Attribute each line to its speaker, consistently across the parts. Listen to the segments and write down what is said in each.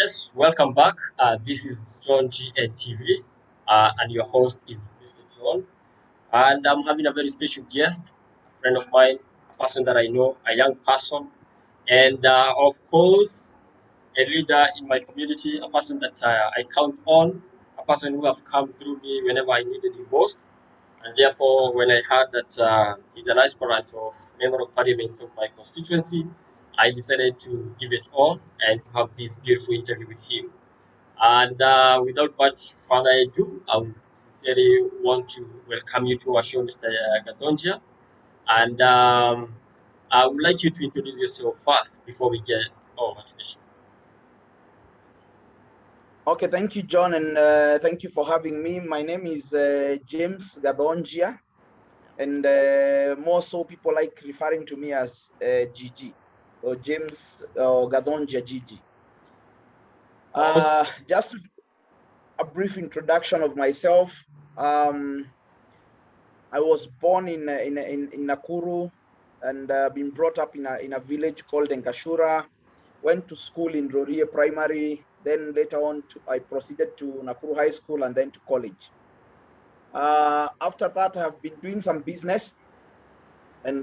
Speaker 1: Yes, welcome back. This is John G and TV, and your host is Mr. John. And I'm having a very special guest, a friend of mine, a person that I know, a young person, and of course, a leader in my community, a person that I count on, a person who have come through me whenever I needed him most. And therefore, when I heard that he's an aspirant of member of parliament of my constituency, I decided to give it all and to have this beautiful interview with him. And without much further ado, I would sincerely want to welcome you to our show, Mr. Gathonjia. And I would like you to introduce yourself first before we get over to the show.
Speaker 2: Okay, thank you, John, and thank you for having me. My name is James Gathonjia, and more so people like referring to me as GG or James or Gathonjia GG.
Speaker 1: Awesome.
Speaker 2: Just a brief introduction of myself. I was born in Nakuru and been brought up in a village called Enkashura. Went to school in Rorie Primary. Then later on, I proceeded to Nakuru High School and then to college. After that, I have been doing some business, and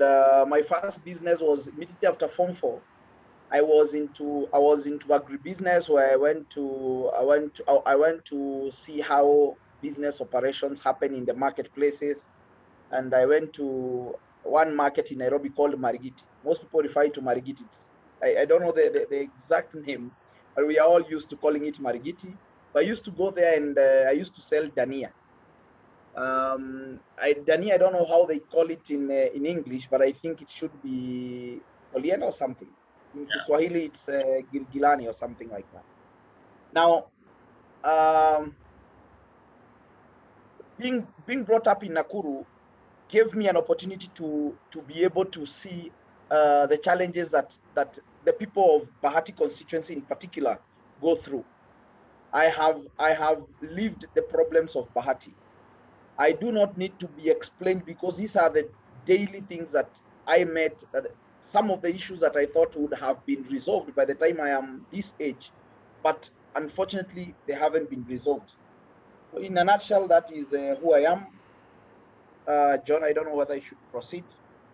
Speaker 2: my first business was immediately after Form 4. I was into agribusiness where I went to see how business operations happen in the marketplaces, and I went to one market in Nairobi called Marigiti. Most people refer to Marigiti. I don't know the exact name, but we are all used to calling it Marigiti. But I used to go there and I used to sell dania. Dania, I don't know how they call it in English, but I think it should be Oliena or something. In
Speaker 1: Yeah.
Speaker 2: Kiswahili, it's Gilgilani or something like that. Now, um, being brought up in Nakuru gave me an opportunity to be able to see the challenges that the people of Bahati constituency in particular go through. I have lived the problems of Bahati. I do not need to be explained because these are the daily things that I met. Some of the issues that I thought would have been resolved by the time I am this age, but unfortunately they haven't been resolved. So in a nutshell, that is who I am. John, I don't know whether I should proceed.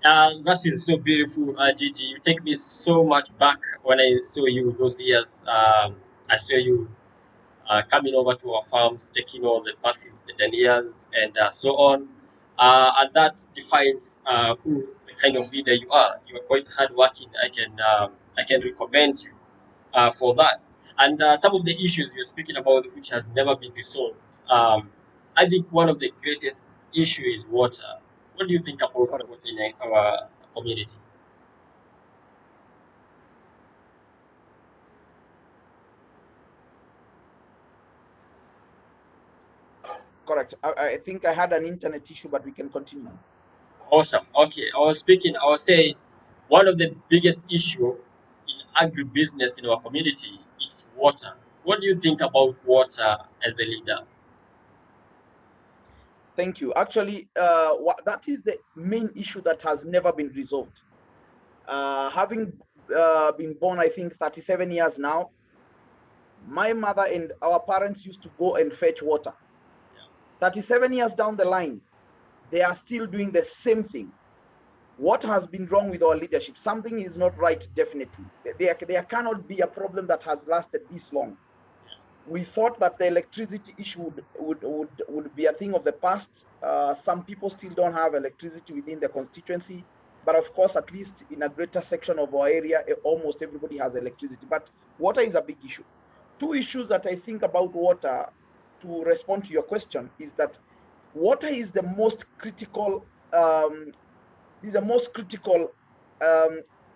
Speaker 1: That is so beautiful, Gigi. You take me so much back when I saw you those years. I saw you coming over to our farms, taking all the passives, the deniers, and so on. And that defines who the kind of leader you are. You are quite hardworking. I can recommend you for that. And some of the issues you're speaking about, which has never been resolved, I think one of the greatest issue is water. What do you think about water
Speaker 2: Correct.
Speaker 1: in our community?
Speaker 2: Correct. I think I had an internet issue, but we can continue.
Speaker 1: Awesome. Okay, I was saying one of the biggest issue in agribusiness in our community is water. What do you think about water as a leader?
Speaker 2: Thank you. Actually, that is the main issue that has never been resolved. Having been born, I think, 37 years now, my mother and our parents used to go and fetch water. 37 years down the line, they are still doing the same thing. What has been wrong with our leadership? Something is not right, definitely. There cannot be a problem that has lasted this long. We thought that the electricity issue would be a thing of the past. Some people still don't have electricity within the constituency, but of course, at least in a greater section of our area, almost everybody has electricity. But water is a big issue. Two issues that I think about water, to respond to your question, is that water is the most critical um,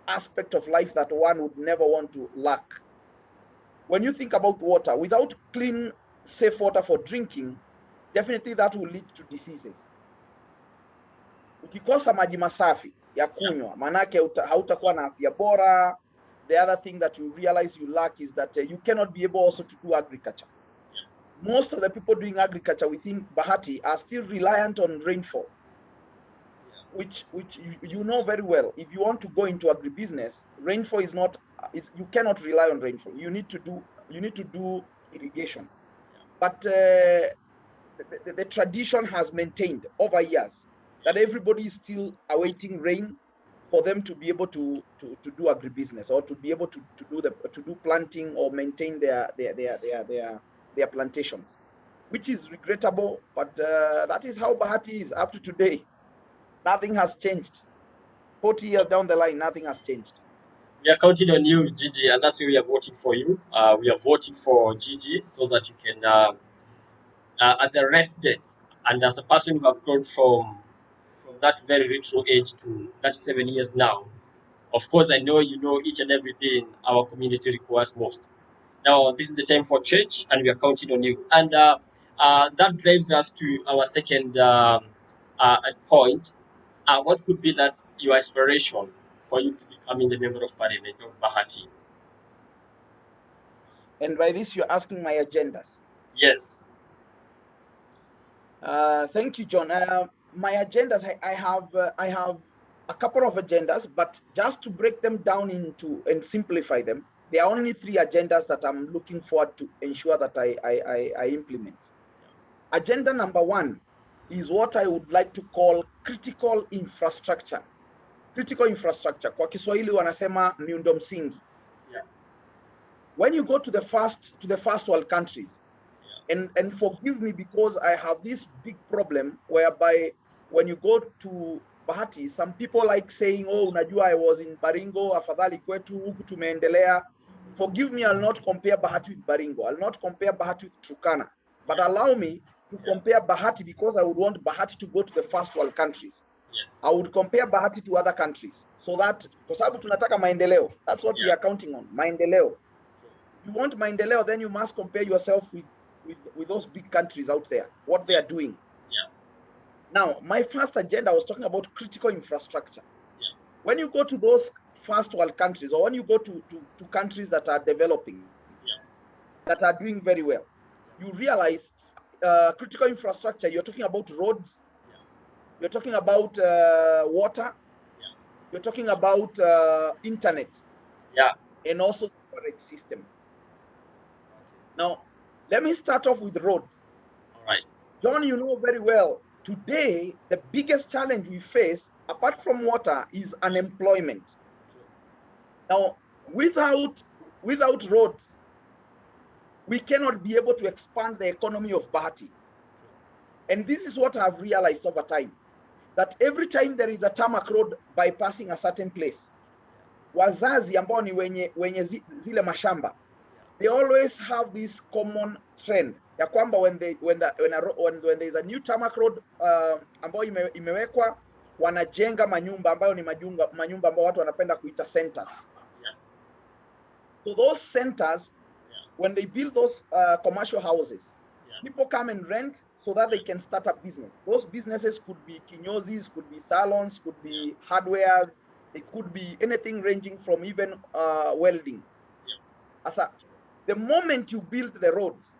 Speaker 2: aspect of life that one would never want to lack. When you think about water, without clean, safe water for drinking, definitely that will lead to diseases. Ukikosa maji masafi ya kunywa, manake hautakuwa na afya bora. The other thing that you realize you lack is that you cannot be able also to do agriculture. Most of the people doing agriculture within Bahati are still reliant on rainfall, which you know very well. If you want to go into agribusiness, rainfall is not, you cannot rely on rainfall. You need to do you need to do irrigation. But the tradition has maintained over years that everybody is still awaiting rain for them to be able to do agribusiness, or to be able to do planting or maintain their plantations, which is regrettable. But that is how Bahati is up to today. Nothing has changed. 40 years down the line, nothing has changed.
Speaker 1: We are counting on you, Gigi, and that's why we are voting for you. We are voting for Gigi so that you can, as a resident and as a person who have grown from that very retro age to 37 years now. Of course, I know you know each and everything our community requires most. Now, this is the time for change, and we are counting on you. And that drives us to our second point. What could be that your aspiration for you to becoming the member of parliament of Bahati?
Speaker 2: And by this, you're asking my agendas.
Speaker 1: Yes.
Speaker 2: Thank you, John. My agendas, I have a couple of agendas, but just to break them down into and simplify them, there are only 3 agendas that I'm looking forward to ensure that I implement. Agenda number 1 is what I would like to call critical infrastructure. Critical infrastructure, kwa Kiswahili wanasema miundo msingi.
Speaker 1: Yeah.
Speaker 2: When you go to the first world countries, and forgive me because I have this big problem whereby when you go to Bahati, some people like saying, oh, unajua I was in Baringo, afadhali kwetu, huku tumeendelea. Forgive me, I'll not compare Bahati with Baringo. I'll not compare Bahati with Turkana. But allow me to compare Bahati because I would want Bahati to go to the first world countries.
Speaker 1: Yes.
Speaker 2: I would compare Bahati to other countries. So that, kwa sababu tunataka maendeleo. That's what we are counting on, maendeleo. If you want maendeleo, then you must compare yourself with those big countries out there, what they are doing.
Speaker 1: Yeah.
Speaker 2: Now, my first agenda, I was talking about critical infrastructure.
Speaker 1: Yeah.
Speaker 2: When you go to those first world countries, or when you go to countries that are developing, that are doing very well, you realize critical infrastructure, you're talking about roads, you're talking about water, you're talking about internet, and also storage system. Now, let me start off with roads.
Speaker 1: All right.
Speaker 2: John, you know very well, today, the biggest challenge we face, apart from water, is unemployment. Now, without roads, we cannot be able to expand the economy of Bahati. And this is what I've realized over time, that every time there is a tarmac road bypassing a certain place, wazazi ambao ni wenye zile mashamba, they always have this common trend ya kwamba when there is a new tarmac road ambayo imewekwa, wanajenga manyumba ambayo ni manyumba ambayo watu wanapenda kuita centers. So those centers, when they build those commercial houses, people come and rent so that they can start up business. Those businesses could be kinyozis, could be salons, could be hardwares, it could be anything ranging from even welding. Asa, the moment you build the roads,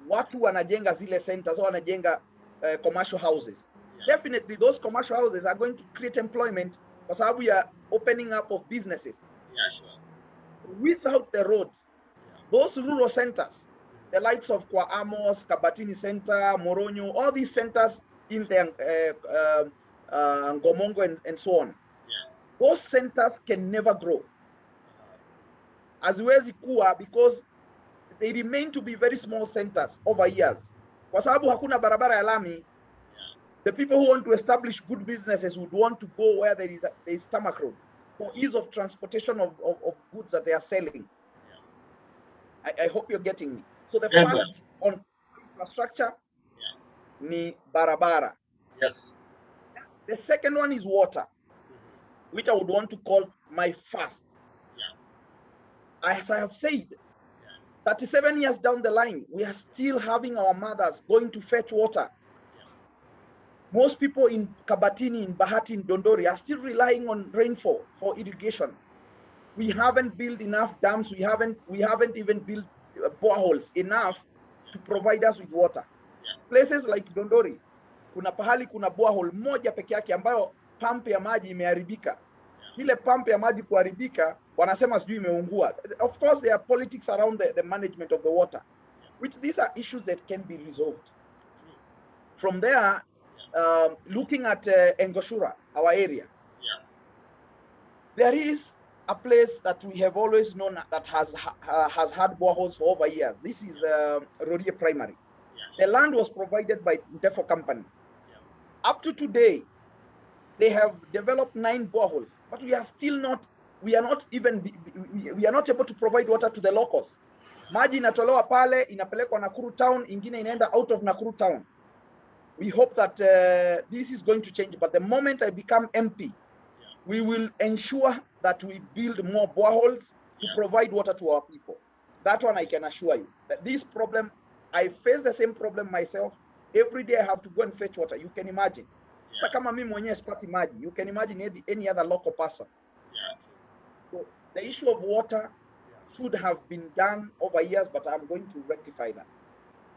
Speaker 2: watu wanajenga zile centers, or wanajenga commercial houses. Definitely those commercial houses are going to create employment kwa sababu ya opening up of businesses.
Speaker 1: Yeah, sure.
Speaker 2: Without the roads, those rural centers, the likes of Kwa Amos, Kabatini Center, Moronyo, all these centers in the Ngomongo and so on, those centers can never grow. Haziwezi kuwa because they remain to be very small centers over years. Kwa sababu hakuna barabara ya lami, the people who want to establish good businesses would want to go where there is tarmac road for ease of transportation of goods that they are selling. I hope you're getting me. So the first on infrastructure ni barabara.
Speaker 1: Yes.
Speaker 2: The second one is water, which I would want to call my first. As I have said, 37 years down the line, we are still having our mothers going to fetch water. Most people in Kabatini, in Bahati, in Dondori are still relying on rainfall for irrigation. We haven't built enough dams. We haven't even built boreholes enough to provide us with water. Places like Dondori, kuna pahali kuna borehole moja peke yake ambayo pump ya maji imeharibika. Ile pump ya maji kuharibika, wanasema sijui imeungua. Of course there are politics around the management of the water, which these are issues that can be resolved. From there, looking at Engoshura, our area, there is a place that we have always known that has had boreholes for over years. This is Rorie Primary. The land was provided by Defo Company. Up to today, they have developed 9 boreholes, but we are not able to provide water to the locals. Maji inatolewa pale, inapelekwa Nakuru town, ingine inaenda out of Nakuru town. We hope that this is going to change, but the moment I become MP, we will ensure that we build more boreholes to provide water to our people. That one I can assure you. That this problem, I face the same problem myself. Every day I have to go and fetch water. You can imagine. Sasa kama mimi mwenyewe sipati maji, you can imagine any other local person. So the issue of water should have been done over years, but I'm going to rectify that.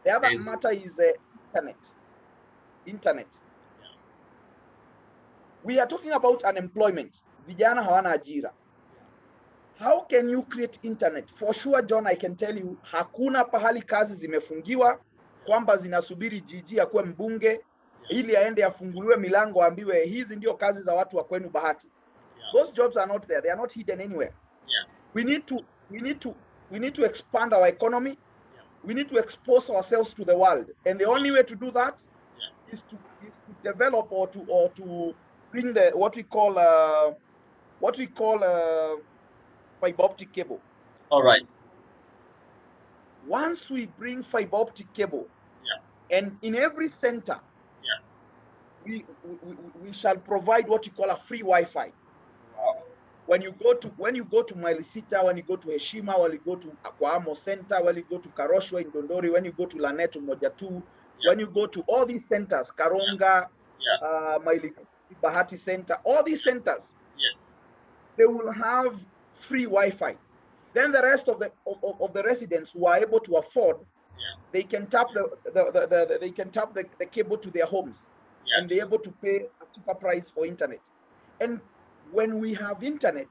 Speaker 2: The other matter is internet. We are talking about unemployment. Vijana hawana ajira. How can you create internet? For sure, John, I can tell you, hakuna pahali kazi zimefungiwa kwamba zinasubiri jiji akuwe mbunge ili aende afunguliwe milango ambiwe hizi ndio kazi za watu wa kwenu Bahati. Those jobs are not there. They are not hidden anywhere. We need to expand our economy. We need to expose ourselves to the world, and the only way to do that is to develop or to bring the what we call fiber optic cable.
Speaker 1: All right.
Speaker 2: Once we bring fiber optic cable, and in every center, we shall provide what you call a free Wi-Fi.
Speaker 1: Wow.
Speaker 2: When you go to Mailisita, when you go to Heshima, when you go to Aquamo Center, when you go to Karoshwa in Dondori, when you go to Laneto Mojatu, when you go to all these centers, Karonga, Bahati Center, all these centers, they will have free Wi-Fi. Then the rest of the residents who are able to afford, they can tap the cable to their homes, and be able to pay a cheaper price for internet. And when we have internet,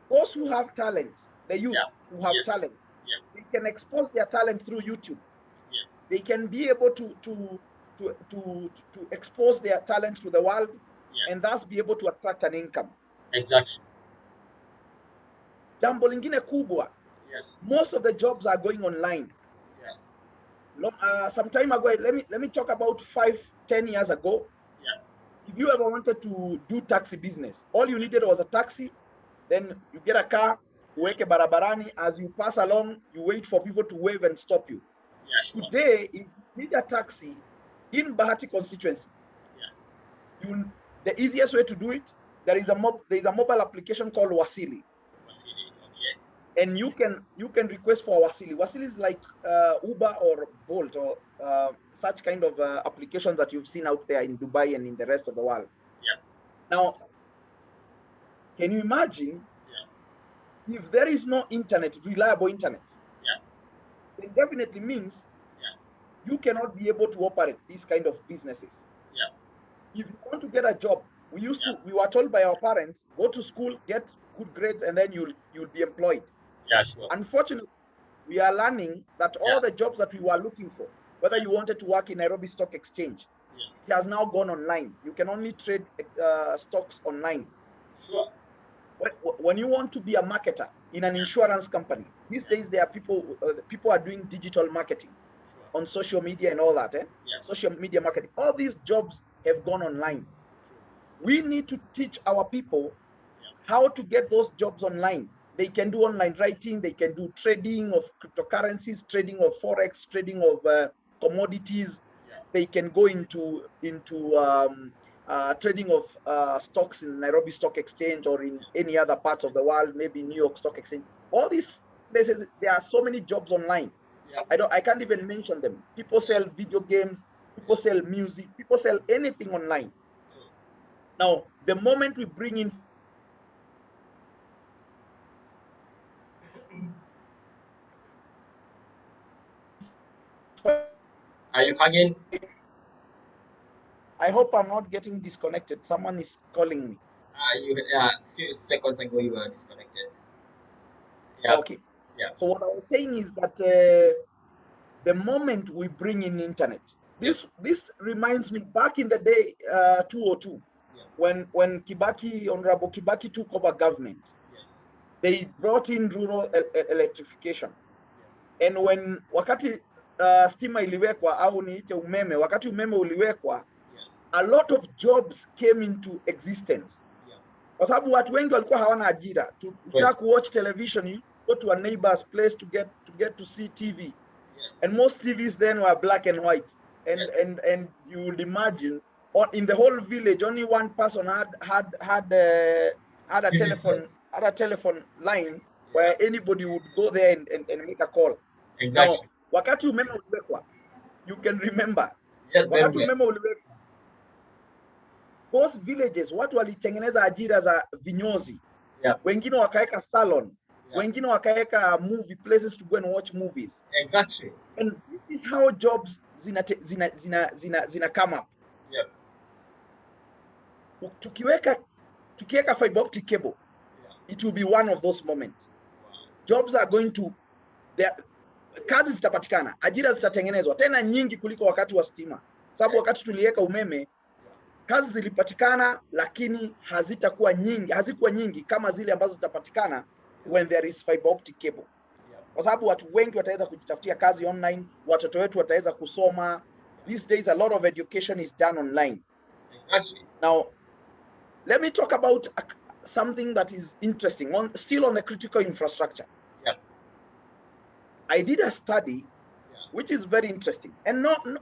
Speaker 2: those who have talent, the youth who have talent, they can expose their talent through YouTube. They can be able to expose their talent to the world, and thus be able to attract an income.
Speaker 1: Exactly.
Speaker 2: Jambo lingine kubwa, most of the jobs are going online. Some time ago, let me talk about 5-10 years ago. If you ever wanted to do taxi business, all you needed was a taxi. Then you get a car, uweke barabarani. As you pass along, you wait for people to wave and stop you. Today, if you need a taxi in Bahati constituency, the easiest way to do it, there is a mobile application called Wasili. And you can request for Wasili. Wasili is like Uber or Bolt or such kind of applications that you've seen out there in Dubai and in the rest of the world. Now, can you imagine if there is no internet, reliable internet? It definitely means you cannot be able to operate these kind of businesses. If you want to get a job, we were told by our parents, go to school, get good grades, and then you'll be employed. Unfortunately, we are learning that all the jobs that we were looking for, whether you wanted to work in Nairobi Stock Exchange, it has now gone online. You can only trade stocks online. When you want to be a marketer in an insurance company, these days there are people are doing digital marketing on social media and all that. Social media marketing. All these jobs have gone online. We need to teach our people how to get those jobs online. They can do online writing. They can do trading of cryptocurrencies, trading of forex, trading of commodities. They can go into trading of stocks in Nairobi Stock Exchange or in any other parts of the world, maybe New York Stock Exchange. All these places, there are so many jobs online. I can't even mention them. People sell video games. People sell music. People sell anything online. Now, the moment we bring in
Speaker 1: Are you hanging?
Speaker 2: I hope I'm not getting disconnected. Someone is calling me.
Speaker 1: A few seconds ago you were disconnected. Yeah.
Speaker 2: Okay.
Speaker 1: Yeah.
Speaker 2: So what I was saying is that the moment we bring in internet, this reminds me back in the day, 2002, when Honorable Kibaki took over government.
Speaker 1: Yes.
Speaker 2: They brought in rural electrification.
Speaker 1: Yes.
Speaker 2: And when wakati stima iliwekwa au niite umeme, wakati umeme uliwekwa,
Speaker 1: Yes.
Speaker 2: a lot of jobs came into existence.
Speaker 1: Yeah.
Speaker 2: Kwa sababu watu wengi walikuwa hawana ajira. Ukitaka kuwatch television, you go to a neighbor's place to get to see TV.
Speaker 1: Yes.
Speaker 2: And most TVs then were black and white. And
Speaker 1: Yes.
Speaker 2: and you would imagine, in the whole village, only one person had a telephone line where anybody would go there and make a call.
Speaker 1: Exactly.
Speaker 2: Now, wakati umeme uliwekwa, you can remember.
Speaker 1: Yes,
Speaker 2: wakati umeme uliwekwa, those villages watu walitengeneza ajira za vinyozi.
Speaker 1: Yeah.
Speaker 2: Wengine wakaweka salon. Yeah. Wengine wakaweka movie places to go and watch movies.
Speaker 1: Exactly.
Speaker 2: And this is how jobs zina come up.
Speaker 1: Yeah.
Speaker 2: Tukiweka fiber optic cable, it will be one of those moments. Jobs are going to kazi zitapatikana, ajira zitatengenezwa tena nyingi kuliko wakati wa stima. Sababu wakati tuliweka umeme, kazi zilipatikana lakini hazikuwa nyingi kama zile ambazo zitapatikana when there is fiber optic cable. Kwa sababu watu wengi wataweza kujitafutia kazi online, watoto wetu wataweza kusoma. These days a lot of education is done online.
Speaker 1: Exactly.
Speaker 2: Now, let me talk about something that is interesting, still on the critical infrastructure.
Speaker 1: Yeah.
Speaker 2: I did a study which is very interesting, and none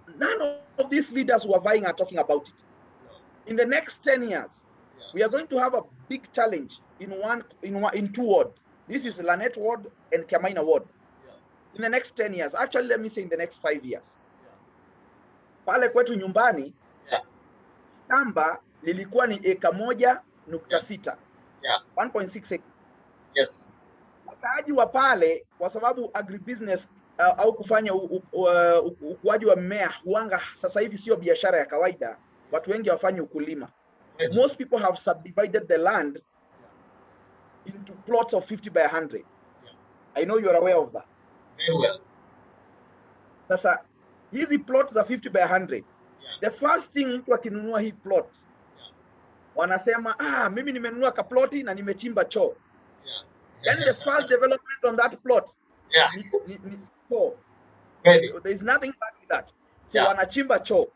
Speaker 2: of these leaders who are vying are talking about it. No. In the next 10 years, we are going to have a big challenge in two wards. This is Lanet ward and Kiamaina ward. In the next 10 years, actually let me say in the next 5 years. Pale kwetu nyumbani, shamba lilikuwa ni eka 1.6. 1.6 acres.
Speaker 1: Yes.
Speaker 2: Wakaaji wa pale, kwa sababu agribusiness au kufanya ukuaji wa mimea huanga sasa hivi sio biashara ya kawaida, watu wengi hawafanyi ukulima. Most people have subdivided the land into plots of 50 by 100. I know you are aware of that.
Speaker 1: Very well.
Speaker 2: Sasa hizi plots za 50 by 100, the first thing mtu akinunua hii plot, wanasema mimi nimenunua ka ploti na nimechimba choo. Then the first development on that plot, ni choo. There is nothing bad with that. So wanachimba choo.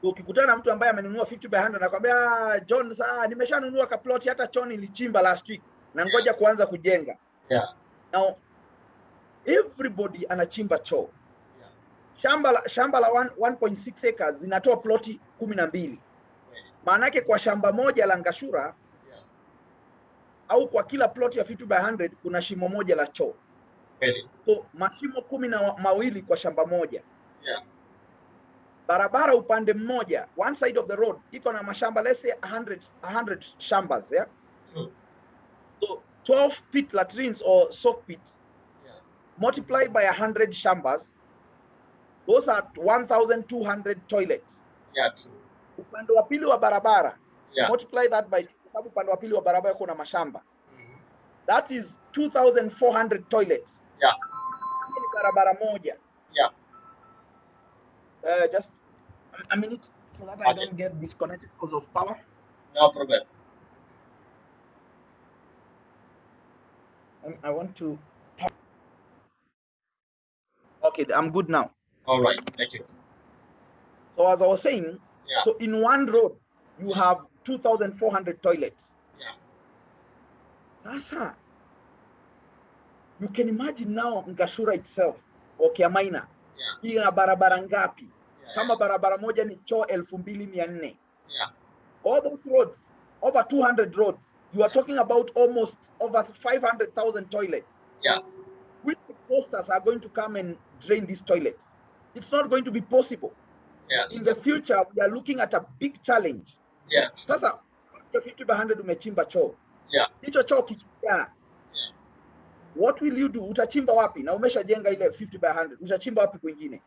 Speaker 2: Ukikutana na mtu ambaye amenunua 50 by 100 anakuambia, John, nimeshanunua ka plot, hata choo nilichimba last week na ngoja kuanza kujenga. Now everybody anachimba choo. Shamba la 1.6 acres zinatoa ploti 12. Maana yake kwa shamba moja la Ngashura au kwa kila ploti ya 50 by 100 kuna shimo moja la choo. So mashimo 12 kwa shamba moja. Barabara upande mmoja, one side of the road, iko na mashamba, let's say 100 shambas, yeah? So 12 pit latrines or soak pits, multiplied by 100 shambas, those are 1,200 toilets.
Speaker 1: True.
Speaker 2: Upande wa pili wa barabara, multiply that by, sababu upande wa pili wa barabara kuna mashamba. That is 2,400 toilets. Ni barabara moja. Just a minute so that I don't get disconnected because of power.
Speaker 1: No problem.
Speaker 2: I want to. Okay, I'm good now.
Speaker 1: All right, thank you.
Speaker 2: So as I was saying, so in one road you have 2,400 toilets. Sasa, you can imagine now Ngashura itself or Kiamaina. Ina barabara ngapi? Kama barabara moja ni choo 2,400. All those roads, over 200 roads, you are talking about almost over 500,000 toilets. Which posters are going to come and drain these toilets? It's not going to be possible. In the future, we are looking at a big challenge. Sasa, 50 by 100 umechimba choo. Hicho choo kikikaa, what will you do? Utachimba wapi? Na umeshajenga ile 50 by 100. Utachimba wapi kwingine?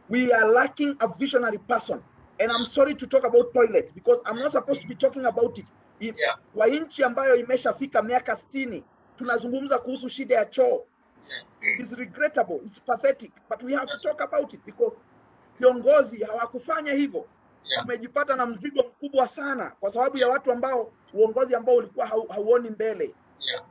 Speaker 2: We are lacking a visionary person. And I'm sorry to talk about toilets because I'm not supposed to be talking about it.
Speaker 1: Yeah.
Speaker 2: Kwa nchi ambayo imeshafika miaka 60 tunazungumza kuhusu shida ya choo.
Speaker 1: Yeah.
Speaker 2: It's regrettable, it's pathetic, but we have
Speaker 1: That's
Speaker 2: to talk about it because viongozi hawakufanya hivyo.
Speaker 1: Yeah.
Speaker 2: Tumejipata na mzigo mkubwa sana kwa sababu ya watu ambao uongozi ambao ulikuwa hauoni mbele.
Speaker 1: Yeah.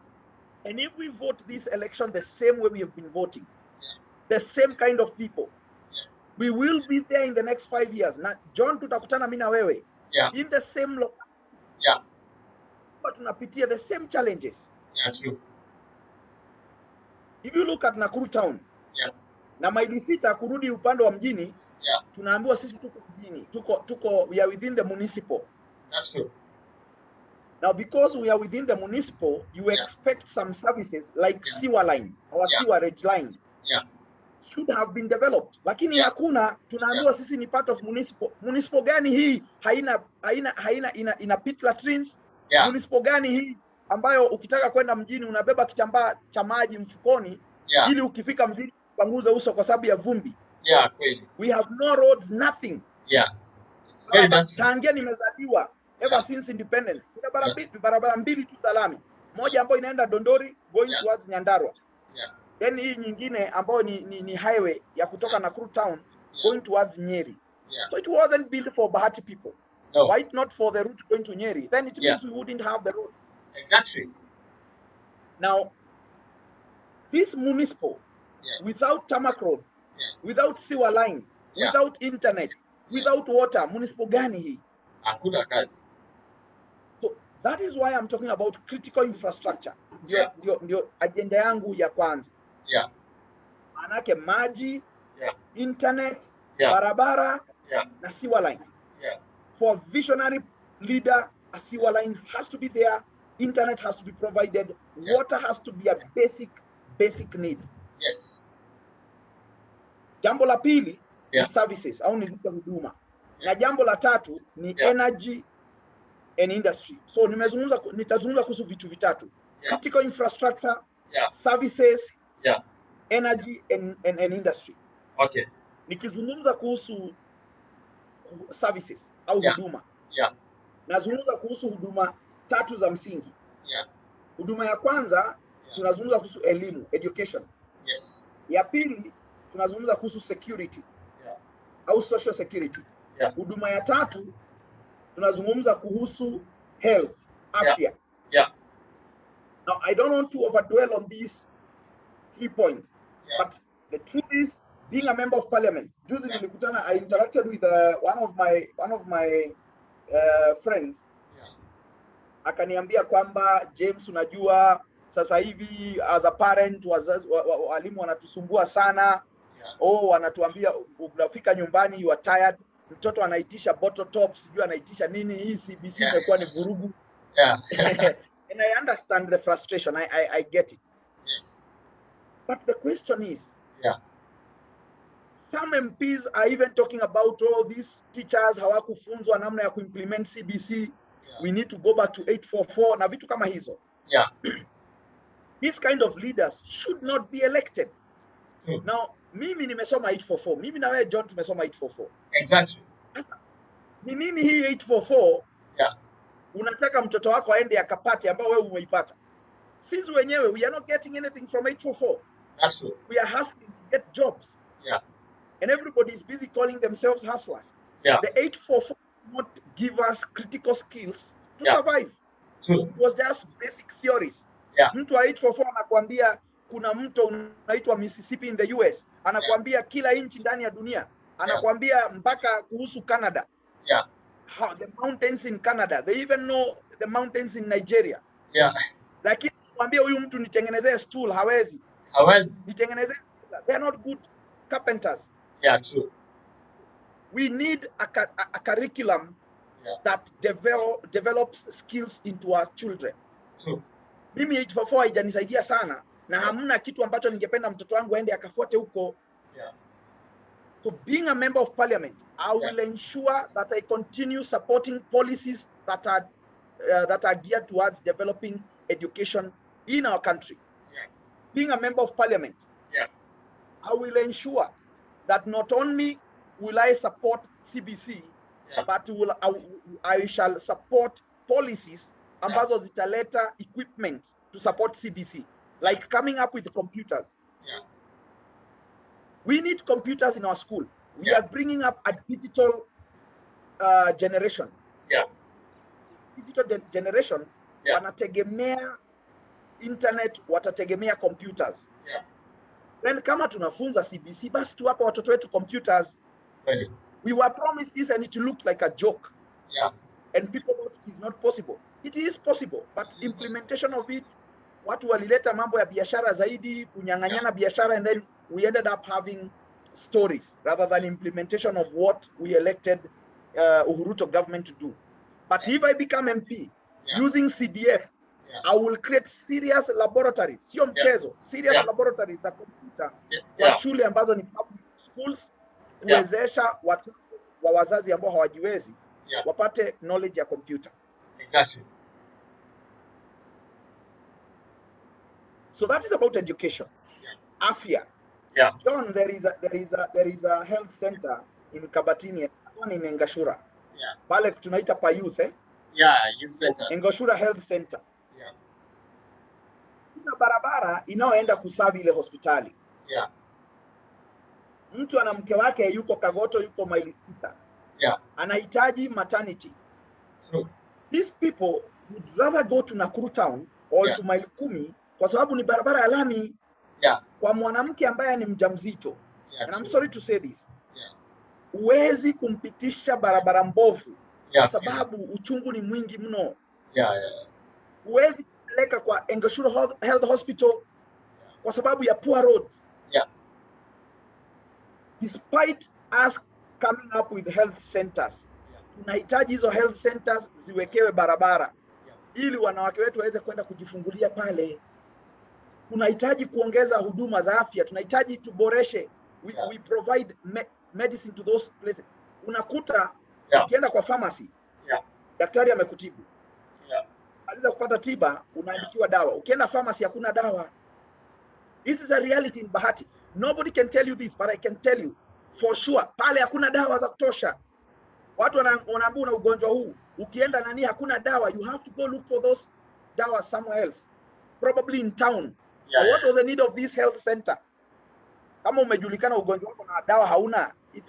Speaker 2: And if we vote this election the same way we have been voting,
Speaker 1: Yeah.
Speaker 2: the same kind of people,
Speaker 1: Yeah.
Speaker 2: we will be there in the next 5 years. Na John, tutakutana mimi na wewe
Speaker 1: Yeah.
Speaker 2: in the same locality.
Speaker 1: Yeah.
Speaker 2: But tunapitia the same challenges.
Speaker 1: Yeah, true.
Speaker 2: If you look at Nakuru town,
Speaker 1: Yeah.
Speaker 2: na maili 6 kurudi upande wa mjini,
Speaker 1: Yeah.
Speaker 2: tunaambiwa sisi tuko mjini, we are within the municipal.
Speaker 1: That's true.
Speaker 2: Now, because we are within the municipal, you
Speaker 1: Yeah.
Speaker 2: expect some services like
Speaker 1: Yeah.
Speaker 2: sewer line or
Speaker 1: Yeah.
Speaker 2: sewerage line
Speaker 1: Yeah.
Speaker 2: should have been developed. Lakini
Speaker 1: Yeah.
Speaker 2: hakuna, tunaambiwa sisi ni part of municipal. Municipal gani hii ina pit latrines?
Speaker 1: Yeah.
Speaker 2: Municipal gani hii ambayo ukitaka kwenda mjini unabeba kitambaa cha maji mfukoni
Speaker 1: Yeah.
Speaker 2: ili ukifika mjini panguza uso kwa sababu ya vumbi?
Speaker 1: Yeah, kweli.
Speaker 2: We have no roads, nothing.
Speaker 1: Yeah. It's very dusty.
Speaker 2: Tangia nimezaliwa ever
Speaker 1: Yeah.
Speaker 2: since independence, kuna barabara mbili tu za lami, moja ambayo inaenda Dondori going
Speaker 1: Yeah.
Speaker 2: towards Nyandarua,
Speaker 1: Yeah.
Speaker 2: then hii nyingine ambayo ni highway ya kutoka Nakuru town
Speaker 1: Yeah.
Speaker 2: going towards Nyeri.
Speaker 1: Yeah.
Speaker 2: So it wasn't built for Bahati people.
Speaker 1: No.
Speaker 2: Why not for the route going to Nyeri? Then it
Speaker 1: Yeah.
Speaker 2: means we wouldn't have the roads.
Speaker 1: Exactly.
Speaker 2: Now, this municipal,
Speaker 1: Yeah.
Speaker 2: without tarmac roads,
Speaker 1: Yeah.
Speaker 2: without sewer line,
Speaker 1: Yeah.
Speaker 2: without internet, without water, municipal gani hii?
Speaker 1: Hakuna kazi.
Speaker 2: So that is why I'm talking about critical infrastructure.
Speaker 1: Yeah.
Speaker 2: Ndio agenda yangu ya kwanza.
Speaker 1: Yeah.
Speaker 2: Manake maji,
Speaker 1: Yeah.
Speaker 2: internet,
Speaker 1: Yeah.
Speaker 2: barabara,
Speaker 1: Yeah.
Speaker 2: na sewer line.
Speaker 1: Yeah.
Speaker 2: For a visionary leader, a sewer line has to be there, internet has to be provided,
Speaker 1: Yeah.
Speaker 2: water has to be a basic need.
Speaker 1: Yes.
Speaker 2: Jambo la pili
Speaker 1: Yeah.
Speaker 2: ni services au nizite huduma.
Speaker 1: Yeah.
Speaker 2: Na jambo la tatu ni
Speaker 1: Yeah.
Speaker 2: energy and industry. So nitazungumza kuhusu vitu vitatu.
Speaker 1: Yeah.
Speaker 2: Critical infrastructure,
Speaker 1: Yeah.
Speaker 2: services,
Speaker 1: Yeah.
Speaker 2: energy and industry.
Speaker 1: Okay.
Speaker 2: Nikizungumza kuhusu services au
Speaker 1: Yeah.
Speaker 2: huduma,
Speaker 1: Yeah.
Speaker 2: nazungumza kuhusu huduma tatu za msingi.
Speaker 1: Yeah.
Speaker 2: Huduma ya kwanza
Speaker 1: Yeah.
Speaker 2: tunazungumza kuhusu elimu, education.
Speaker 1: Yes.
Speaker 2: Ya pili tunazungumza kuhusu security
Speaker 1: Yeah.
Speaker 2: au social security.
Speaker 1: Yeah.
Speaker 2: Huduma ya tatu tunazungumza kuhusu health, afya.
Speaker 1: Yeah.
Speaker 2: Now, I don't want to overdwell on these 3 points,
Speaker 1: Yeah.
Speaker 2: but the truth is, being a member of parliament, juzi
Speaker 1: Yeah.
Speaker 2: nilikutana, I interacted with one of my friends.
Speaker 1: Yeah.
Speaker 2: Akaniambia kwamba James, unajua sasa hivi as a parent walimu wanatusumbua sana.
Speaker 1: Yeah.
Speaker 2: Wanatuambia unafika nyumbani you are tired, mtoto anaitisha bottle top, sijui anaitisha nini, hii CBC
Speaker 1: Yeah.
Speaker 2: imekuwa ni vurugu.
Speaker 1: Yeah.
Speaker 2: And I understand the frustration, I get it.
Speaker 1: Yes.
Speaker 2: But the question is,
Speaker 1: Yeah.
Speaker 2: some MPs are even talking about these teachers hawakufunzwa namna ya kuimplement CBC.
Speaker 1: Yeah.
Speaker 2: We need to go back to 844 na vitu kama hizo.
Speaker 1: Yeah.
Speaker 2: These kind of leaders should not be elected.
Speaker 1: True.
Speaker 2: Now, mimi nimesoma 844. Mimi na wewe John tumesoma 844.
Speaker 1: Exactly.
Speaker 2: Ni nini hii 844?
Speaker 1: Yeah.
Speaker 2: Unataka mtoto wako aende akapate ambao wewe umeipata. Sisi wenyewe we are not getting anything from 844.
Speaker 1: That's true.
Speaker 2: We are hustling to get jobs.
Speaker 1: Yeah.
Speaker 2: And everybody is busy calling themselves hustlers.
Speaker 1: Yeah.
Speaker 2: The 844 did not give us critical skills to
Speaker 1: Yeah.
Speaker 2: survive.
Speaker 1: True.
Speaker 2: It was just basic theories.
Speaker 1: Yeah.
Speaker 2: Mtu wa 844 anakuambia kuna mto unaitwa Mississippi in the US. Anakuambia kila nchi ndani ya dunia. Anakuambia mpaka kuhusu Canada.
Speaker 1: Yeah.
Speaker 2: How the mountains in Canada. They even know the mountains in Nigeria.
Speaker 1: Yeah.
Speaker 2: Lakini mwambie huyu mtu nitengenezee stool, hawezi.
Speaker 1: Hawezi.
Speaker 2: Nitengenezee, they are not good carpenters.
Speaker 1: Yeah, true.
Speaker 2: We need a curriculum that develops skills into our children.
Speaker 1: True.
Speaker 2: Mimi 844 haijanisaidia sana na hamna kitu ambacho ningependa mtoto wangu aende akafuate huko.
Speaker 1: Yeah.
Speaker 2: So being a member of parliament, I will ensure that I continue supporting policies that are geared towards developing education in our country.
Speaker 1: Yeah.
Speaker 2: Being a member of parliament, I will ensure that not only will I support CBC, but I shall support policies ambazo zitaleta equipment to support CBC, like coming up with computers. We need computers in our school. We are bringing up a digital generation. Digital generation wanategemea internet, watategemea computers. Then kama tunafunza CBC, basi tuwapa watoto wetu computers. We were promised this and it looked like a joke. And people thought it is not possible. It is possible, but implementation of it, watu walileta mambo ya biashara zaidi, kunyang'anyana biashara, and then we ended up having stories rather than implementation of what we elected Uhuruto government to do. But if I become MP using CDF, I will create serious laboratories, sio mchezo, serious laboratories za computer kwa shule ambazo ni public schools, kuwezesha watu wa wazazi ambao hawajiwezi wapate knowledge ya computer.
Speaker 1: Exactly.
Speaker 2: So that is about education. Afya. John, there is a health center in Kabatini, one in Engashura. Pale tunaita pa youth,
Speaker 1: youth center.
Speaker 2: Engashura Health Center. Kuna barabara inayoenda kusavi ile hospitali. Mtu ana mke wake yuko Kagoto, yuko maili 6. Anahitaji maternity. These people would rather go to Nakuru town or to maili 10 kwa sababu ni barabara ya lami. Kwa mwanamke ambaye ni mjamzito. And I'm sorry to say this. Uwezi kumpitisha barabara mbovu kwa sababu uchungu ni mwingi mno. Uwezi kupeleka kwa Engashura Health Hospital kwa sababu ya poor roads. Despite us coming up with health centers, tunahitaji hizo health centers ziwekewe barabara ili wanawake wetu waweze kwenda kujifungulia pale. Tunahitaji kuongeza huduma za afya, tunahitaji tuboreshe. We provide medicine to those places. Unakuta ukienda kwa pharmacy, daktari amekutibu. Aliza kupata tiba, unaandikiwa dawa. Ukienda pharmacy hakuna dawa. This is a reality in Bahati. Nobody can tell you this, but I can tell you for sure, pale hakuna dawa za kutosha. Watu wanaambiwa una ugonjwa huu, ukienda nani hakuna dawa, you have to go look for those dawa somewhere else, probably in town. What was the need of this health center? Kama umejulikana ugonjwa wako na dawa hauna, it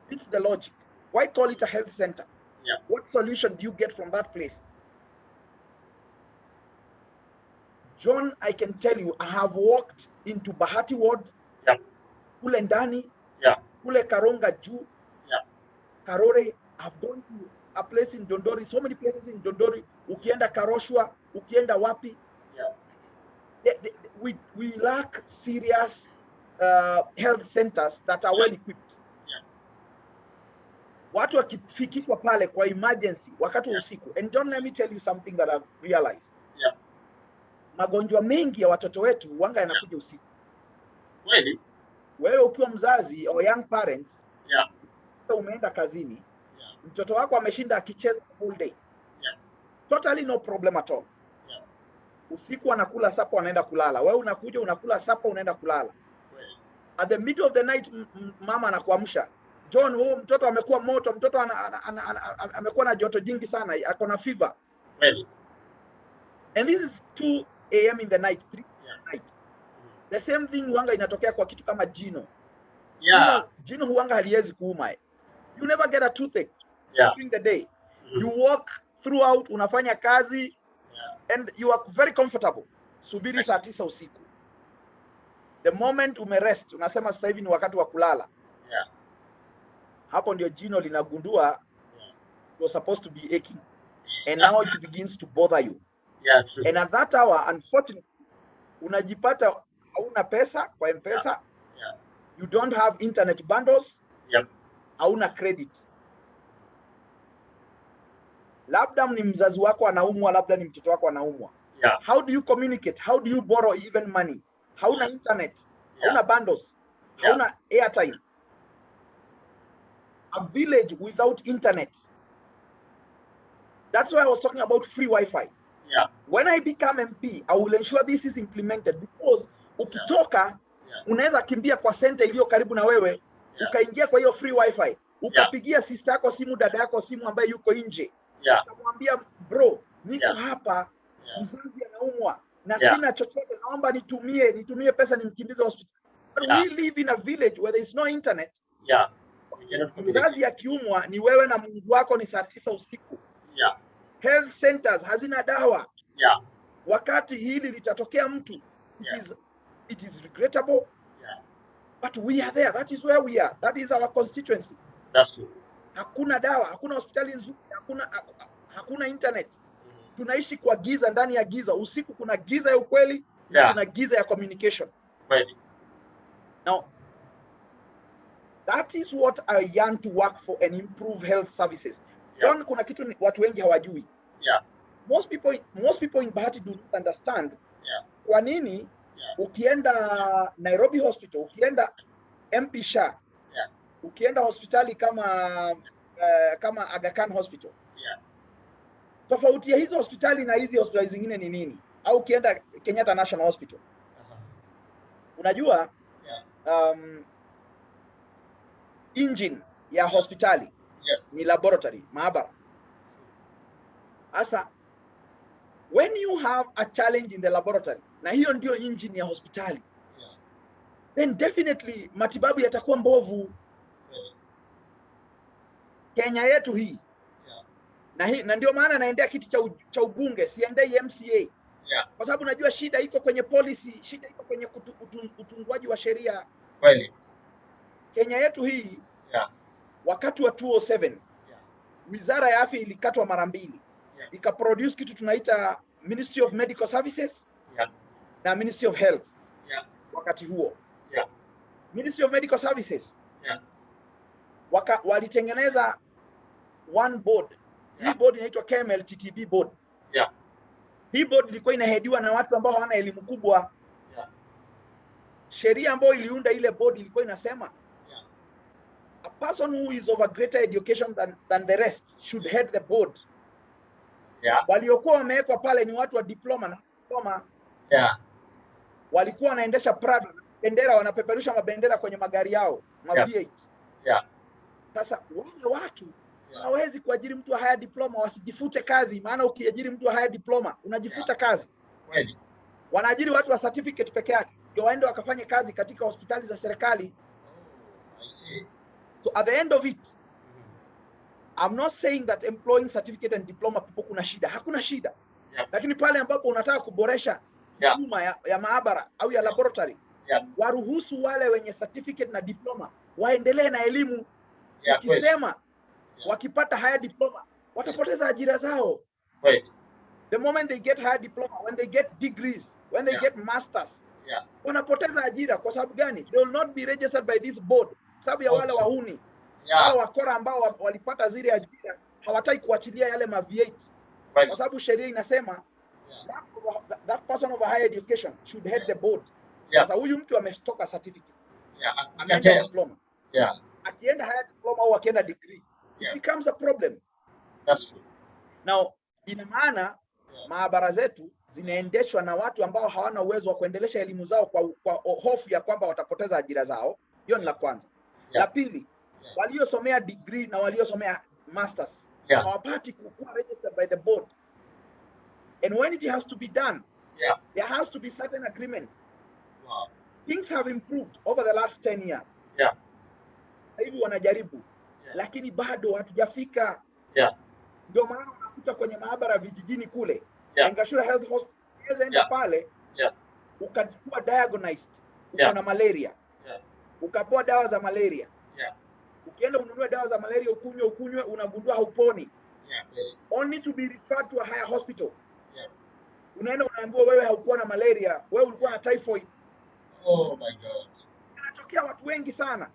Speaker 2: fits the logic. Why call it a health center? What solution do you get from that place? John, I can tell you, I have walked into Bahati ward, kule ndani, kule Karonga juu, Karore. I've gone to a place in Dondori, so many places in Dondori. Ukienda Karoshwa, ukienda wapi. We lack serious health centers that are well equipped. Watu wakifikishwa pale kwa emergency wakati wa usiku. And John, let me tell you something that I've realized. Magonjwa mengi ya watoto wetu wanga yanakuja usiku.
Speaker 1: Kweli?
Speaker 2: Wewe ukiwa mzazi or young parents, umeenda kazini, mtoto wako ameshinda akicheza all day. Totally no problem at all. Usiku anakula sapa, anaenda kulala. Wewe unakuja unakula sapa, unaenda kulala. At the middle of the night mama anakuamsha. John, huo mtoto amekuwa moto, mtoto amekuwa na joto jingi sana, ako na fever. And this is 2 a.m. in the night, 3 a.m. in the night. The same thing huanga inatokea kwa kitu kama jino. Jino huanga haliwezi kuuma. You never get a toothache during the day. You walk throughout, unafanya kazi, and you are very comfortable. Subiri saa 9 usiku. The moment umerest, unasema sasa hivi ni wakati wa kulala. Hapo ndio jino linagundua you're supposed to be aching. And now it begins to bother you.
Speaker 1: True.
Speaker 2: And at that hour, unfortunately, unajipata hauna pesa kwa M-Pesa. You don't have internet bundles. Hauna credit. Labda ni mzazi wako anaumwa, labda ni mtoto wako anaumwa. How do you communicate? How do you borrow even money? Hauna internet. Hauna bundles. Hauna airtime. A village without internet. That's why I was talking about free Wi-Fi. When I become MP, I will ensure this is implemented, because ukitoka unaweza kimbia kwa center iliyo karibu na wewe, ukaingia kwa hiyo free Wi-Fi, ukapigia sister yako simu, dada yako simu ambaye yuko nje. Ukamwambia bro, niko hapa, mzazi anaumwa na
Speaker 1: Yeah.
Speaker 2: sina chochote, naomba nitumie pesa nimkimbize hospitali. But we live in a village where there is no internet.
Speaker 1: Yeah. We cannot communicate.
Speaker 2: Mzazi akiumwa ni wewe na Mungu wako, ni saa 9 usiku.
Speaker 1: Yeah.
Speaker 2: Health centers hazina dawa.
Speaker 1: Yeah.
Speaker 2: Wakati hili litatokea mtu, it is regrettable.
Speaker 1: Yeah.
Speaker 2: But we are there. That is where we are. That is our constituency.
Speaker 1: That's true.
Speaker 2: Hakuna dawa, hakuna hospitali nzuri, hakuna internet. Tunaishi kwa giza, ndani ya giza. Usiku kuna giza ya ukweli, na kuna giza ya communication.
Speaker 1: Right.
Speaker 2: Now, that is what I yearn to work for and improve health services. John, kuna kitu watu wengi hawajui. Most people in Bahati do not understand. Kwa nini ukienda Nairobi Hospital, ukienda MP Shah, ukienda hospitali kama Aga Khan Hospital, tofauti ya hizo hospitali na hizi hospitali zingine ni nini? Au ukienda Kenyatta National Hospital, unajua engine ya hospitali ni laboratory, maabara. Asa, when you have a challenge in the laboratory, na hiyo ndio engine ya hospitali, then definitely matibabu yatakuwa mbovu. Kenya yetu hii, na ndio maana naendea kiti cha ubunge, siendei MCA. Kwa sababu najua shida iko kwenye policy, shida iko kwenye utungwaji wa sheria.
Speaker 1: Kweli.
Speaker 2: Kenya yetu hii, wakati wa 2007, Wizara ya Afya ilikatwa mara mbili. Ikaproduce kitu tunaita Ministry of Medical Services na Ministry of Health. Wakati huo. Ministry of Medical Services. Walitengeneza one board. Hii board inaitwa KMLTTB board. Hii board ilikuwa inahediwa na watu ambao hawana elimu kubwa. Sheria ambayo iliunda ile board ilikuwa inasema a person who is of a greater education than the rest should head the board. Waliokuwa wamewekwa pale ni watu wa diploma. Walikuwa wanaendesha Prado, bendera, wanapeperusha mabendera kwenye magari yao, V8. Sasa wale watu hawezi kuajiri mtu wa higher diploma, wasijifute kazi, maana ukiajiri mtu wa higher diploma unajifuta kazi.
Speaker 1: Kweli.
Speaker 2: Wanaajiri watu wa certificate peke yake ndio waende wakafanye kazi katika hospitali za serikali.
Speaker 1: I see.
Speaker 2: So at the end of it, I'm not saying that employing certificate and diploma people kuna shida. Hakuna shida. Lakini pale ambapo unataka kuboresha huduma ya maabara au ya laboratory, waruhusu wale wenye certificate na diploma waendelee na elimu. Ukisema wakipata higher diploma watapoteza ajira zao. The moment they get higher diploma, when they get degrees, when they get masters, wanapoteza ajira. Kwa sababu gani? They will not be registered by this board. Sababu ya wale wahuni, wale wakora ambao walipata zile ajira hawataki kuachilia yale V8. Kwa sababu sheria inasema that person of a higher education should head the board. Sasa huyu mtu ametoka certificate, akaenda diploma, akienda higher diploma au akienda degree, it becomes a problem.
Speaker 1: That's true.
Speaker 2: Now, ina maana maabara zetu zinaendeshwa na watu ambao hawana uwezo wa kuendelesha elimu zao kwa hofu ya kwamba watapoteza ajira zao. Hiyo ni la kwanza. La pili, waliosomea degree na waliosomea masters hawapati kuwa registered by the board. And when it has to be done, there has to be certain agreements. Things have improved over the last 10 years. Hivi wanajaribu, lakini bado hatujafika. Ndio maana unakuta kwenye maabara vijijini kule, Ngashura Health Hospital, enda pale, ukakuwa diagnosed, uko na malaria, ukapewa dawa za malaria. Ukienda ununue dawa za malaria ukunywe, unagundua hauponi. Only to be referred to a higher hospital. Unaenda unaambiwa wewe haukuwa na malaria, wewe ulikuwa na typhoid.
Speaker 1: Oh my God.
Speaker 2: Inatokea watu wengi sana.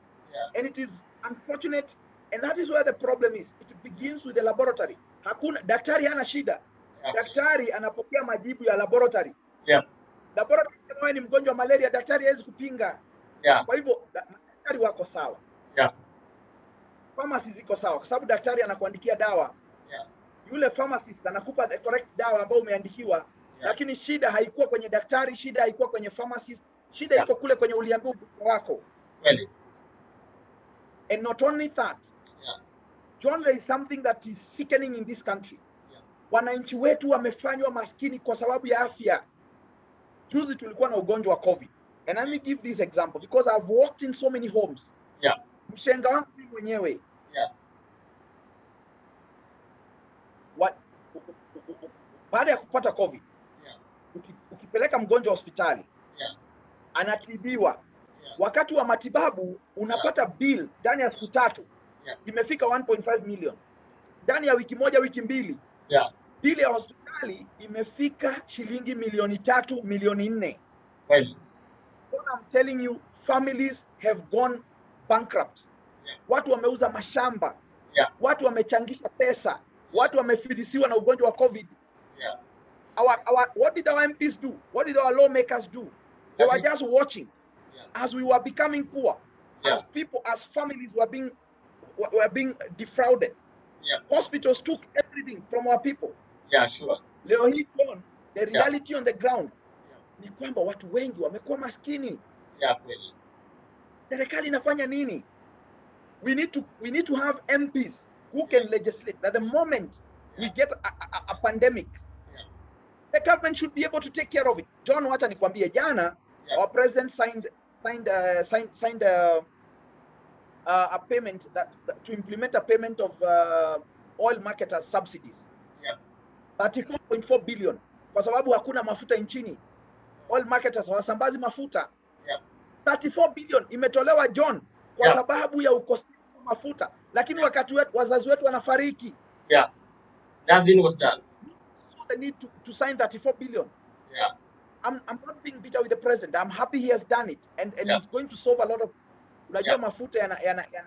Speaker 2: And it is unfortunate, and that is where the problem is. It begins with the laboratory. Hakuna daktari hana shida. Daktari anapokea majibu ya laboratory. Laboratory kama wewe ni mgonjwa wa malaria, daktari hawezi kupinga. Kwa hivyo daktari wako sawa. Pharmacy ziko sawa kwa sababu daktari anakuandikia dawa. Yule pharmacist anakupa the correct dawa ambayo umeandikiwa, lakini shida haikuwa kwenye daktari, shida haikuwa kwenye pharmacist, shida iko kule kwenye uliambiwa wako. And not only that, John, there is something that is sickening in this country. Wananchi wetu wamefanywa maskini kwa sababu ya afya. Juzi tulikuwa na ugonjwa wa COVID. And let me give this example because I've worked in so many homes.
Speaker 1: Yeah.
Speaker 2: Mshenga wangu mimi mwenyewe.
Speaker 1: Yeah.
Speaker 2: Baada ya kupata COVID,
Speaker 1: Yeah.
Speaker 2: Ukipeleka mgonjwa hospitali,
Speaker 1: yeah.
Speaker 2: Anatibiwa. Yeah. Wakati wa matibabu unapata yeah. Bill ndani ya siku 3 yeah. Imefika 1.5 million. Ndani ya wiki moja, wiki mbili
Speaker 1: yeah.
Speaker 2: Bill ya hospitali imefika shilingi milioni 3, milioni 4.
Speaker 1: Well,
Speaker 2: I'm telling you, families have gone bankrupt. Yeah. Watu wameuza mashamba. Yeah. Watu wamechangisha pesa. Watu wamefilisiwa na ugonjwa wa COVID. Yeah. What did our MPs do? What did our lawmakers do? They were just watching. Yeah. As we were becoming poor. Yeah. As people, as families were being defrauded. Yeah. Hospitals took everything from our people.
Speaker 1: Yeah, sure.
Speaker 2: Leo hii the reality on the ground ni kwamba watu wengi wamekuwa maskini.
Speaker 1: Yeah, kweli.
Speaker 2: Serikali inafanya nini? We need to have MPs who can legislate that the moment we get a pandemic, the government should be able to take care of it. John, wacha nikwambie jana, our president signed a payment to implement a payment of oil marketers subsidies. Yeah. 34.4 billion kwa sababu hakuna mafuta nchini. Oil marketers hawasambazi mafuta. Yeah. 34 billion imetolewa John kwa sababu ya ukosefu wa mafuta, lakini wakati wazazi wetu wanafariki.
Speaker 1: Yeah. Nothing was done.
Speaker 2: So they need to sign 34 billion.
Speaker 1: Yeah.
Speaker 2: I'm not being bitter with the president. I'm happy he has done it and he's going to solve a lot of unajua mafuta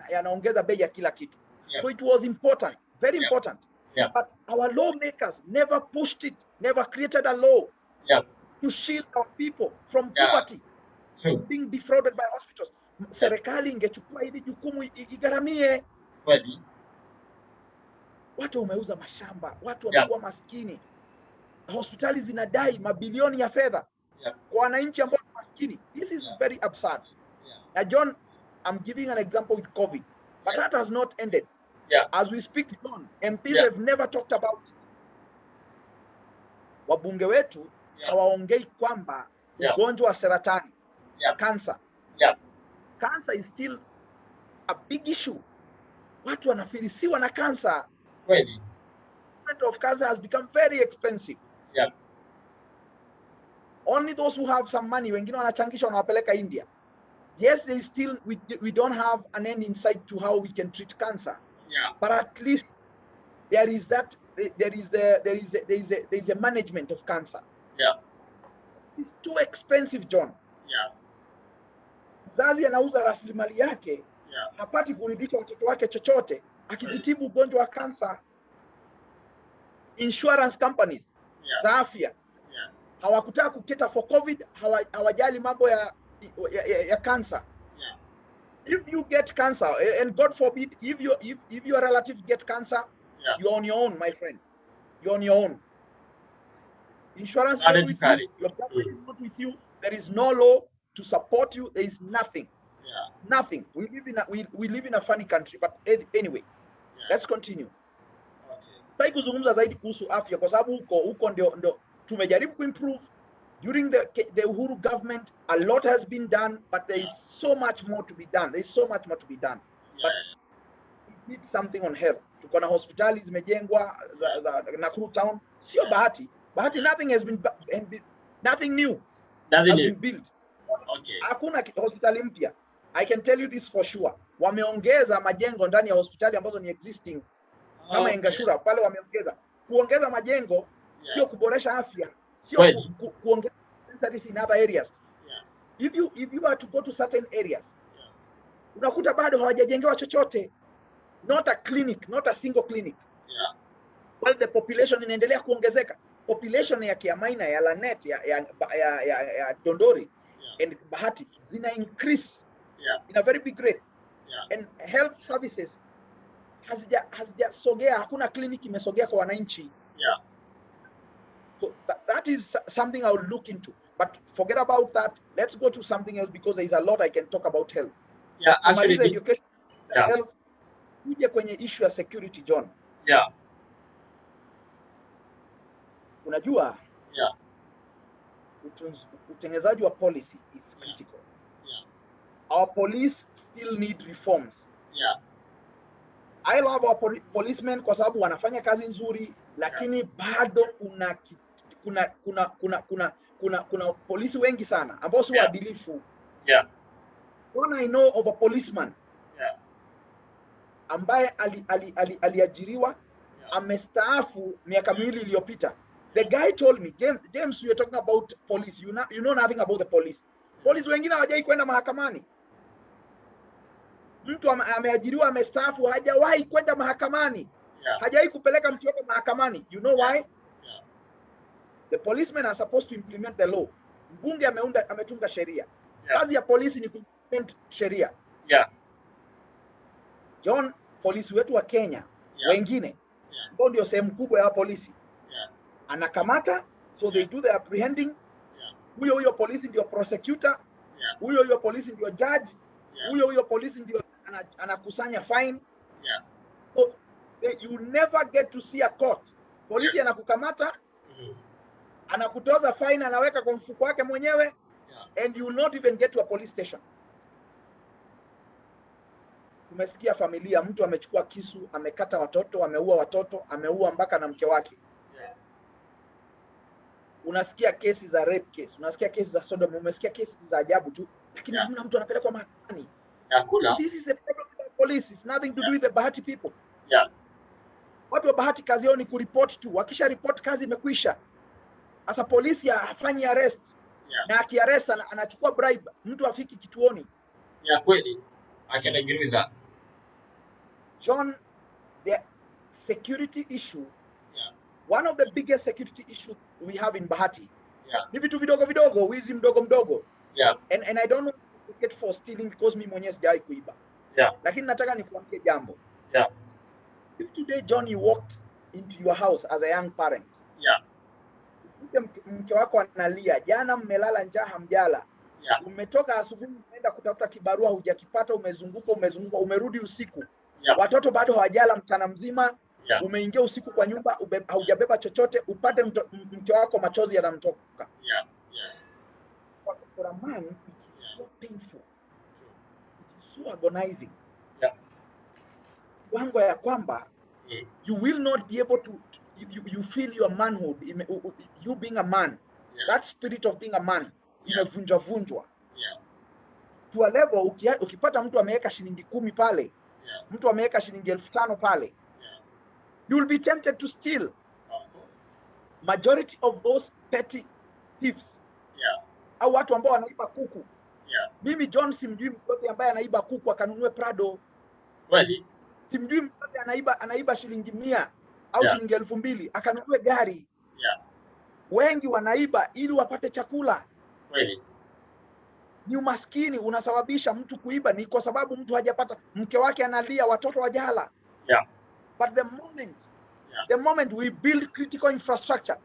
Speaker 2: yanaongeza bei ya kila kitu. So it was important, very important. Yeah. But our lawmakers never pushed it, never created a law to shield our people from poverty, being defrauded by hospitals. Serikali ingechukua hili jukumu igaramie.
Speaker 1: Kweli.
Speaker 2: Watu wameuza mashamba, watu wamekuwa maskini. Hospitali zinadai mabilioni ya fedha kwa wananchi ambao ni maskini. This is very absurd. Now John, I'm giving an example with COVID, but that has not ended. Yeah. As we speak, John, MPs have never talked about it. Wabunge wetu hawaongei kwamba ugonjwa wa saratani, cancer. Cancer is still a big issue. Watu wanafilisiwa na cancer.
Speaker 1: Really?
Speaker 2: Treatment of cancer has become very expensive.
Speaker 1: Yeah.
Speaker 2: Only those who have some money, wengine wanachangisha wanawapeleka India. Yes, there is still we don't have an end in sight to how we can treat cancer.
Speaker 1: Yeah.
Speaker 2: But at least there is a management of cancer.
Speaker 1: Yeah.
Speaker 2: It's too expensive, John.
Speaker 1: Yeah.
Speaker 2: Mzazi anauza rasilimali yake, hapati kuridhisha watoto wake chochote, akijitibu ugonjwa wa cancer. Insurance companies za afya hawakutaka kuketa for COVID, hawajali mambo ya cancer. Yeah. If you get cancer, and God forbid, if your relative get cancer, you're on your own, my friend. You're on your own. Insurance is not with you. Your government is not with you. There is no law to support you. There is nothing. Yeah. Nothing. We live in a funny country. But anyway, let's continue. Okay. Kuzungumza zaidi kuhusu afya kwa sababu huko ndio tumejaribu kuimprove. During the Uhuru government, a lot has been done, but there is so much more to be done. There is so much more to be done. But we need something on health. Tuko na hospitali zimejengwa za Nakuru town. Sio Bahati. Bahati, nothing has been nothing new.
Speaker 1: Nothing
Speaker 2: new. Been built.
Speaker 1: Okay.
Speaker 2: Hakuna hospitali mpya. I can tell you this for sure. Wameongeza majengo ndani ya hospitali ambazo ni existing. Kama Engashura pale wameongeza. Kuongeza majengo sio kuboresha afya. Sio kuongeza service in other areas. If you are to go to certain areas, unakuta bado hawajajengewa chochote. Not a clinic, not a single clinic. While the population inaendelea kuongezeka. Population ya Kiamaina, ya Lanet, ya Dondori and Bahati zina increase in a very big rate. And health services hazijasogea, hakuna clinic imesogea kwa wananchi. So that is something I would look into. But forget about that. Let's go to something else because there is a lot I can talk about health.
Speaker 1: Yeah, actually,
Speaker 2: education, health. Uje kwenye issue ya security, John.
Speaker 1: Yeah.
Speaker 2: Unajua,
Speaker 1: Yeah.
Speaker 2: utengenezaji wa policy is critical.
Speaker 1: Yeah.
Speaker 2: Our police still need reforms.
Speaker 1: Yeah.
Speaker 2: I love our policemen kwa sababu wanafanya kazi nzuri, lakini bado kuna polisi wengi sana ambao si waadilifu.
Speaker 1: Yeah.
Speaker 2: One I know of a policeman ambaye aliajiriwa amestaafu miaka miwili iliyopita. The guy told me, James, you are talking about police. You know nothing about the police. Police wengine hawajai kwenda mahakamani. Mtu ameajiriwa amestaafu, hajawahi kwenda mahakamani. Hajawahi kupeleka mtu yote mahakamani. You know why? The policemen are supposed to implement the law. Mbunge ametunga sheria. Kazi ya polisi ni kuimplement sheria. John, polisi wetu wa Kenya wengine ambao ndio sehemu kubwa ya polisi anakamata, so they do the apprehending. Huyo polisi ndio prosecutor. Huyo polisi ndio judge. Huyo polisi ndio anakusanya fine. So you never get to see a court. Polisi anakukamata, anakutoza fine, anaweka kwa mfuko wake mwenyewe, and you will not even get to a police station. Tumesikia familia, mtu amechukua kisu, amekata watoto, ameua watoto, ameua mpaka na mke wake. Unasikia kesi za rape case, unasikia kesi za sodomy, umesikia kesi za ajabu tu, lakini hamna mtu anapelekwa mahakamani.
Speaker 1: Hakuna.
Speaker 2: This is the problem with the police. It's nothing to do with the Bahati people. Watu wa Bahati kazi yao ni kuripoti tu. Wakisha report kazi imekwisha. Asa polisi hafanyi arrest. Na akiarrest anachukua bribe, mtu afiki kituoni.
Speaker 1: Kweli. I can agree with that.
Speaker 2: John, the security issue, one of the biggest security issues we have in Bahati. Ni vitu vidogo, wizi mdogo. And I don't know to get for stealing because mimi mwenyewe sijai kuiba. Lakini nataka nikuambie jambo. If today, John, you walked into your house as a young parent. Mke wako analia, jana mmelala njaa hamjala. Umetoka asubuhi umeenda kutafuta kibarua hujakipata, umezunguka, umerudi usiku. Watoto bado hawajala mchana mzima. Umeingia usiku kwa nyumba, haujabeba chochote, upate mke wako machozi yanamtoka. For a man, it is so painful. It is so agonizing. Wango ya kwamba you will not be able to you feel your manhood, you being a man, that spirit of being a man imevunjwa. To a level ukipata mtu ameweka shilingi 10 pale, mtu ameweka shilingi 5,000 pale, you will be tempted to steal.
Speaker 1: Of course.
Speaker 2: Majority of those petty thieves, au watu ambao wanaiba kuku. Mimi John simjui mtu ambaye anaiba kuku akanunue Prado.
Speaker 1: Kweli.
Speaker 2: Simjui mtu anaiba shilingi 100 au shilingi 2,000 akanunue gari. Wengi wanaiba ili wapate chakula.
Speaker 1: Kweli.
Speaker 2: Ni umaskini unasababisha mtu kuiba, ni kwa sababu mtu hajapata, mke wake analia, watoto wajala. But the moment we build critical infrastructure,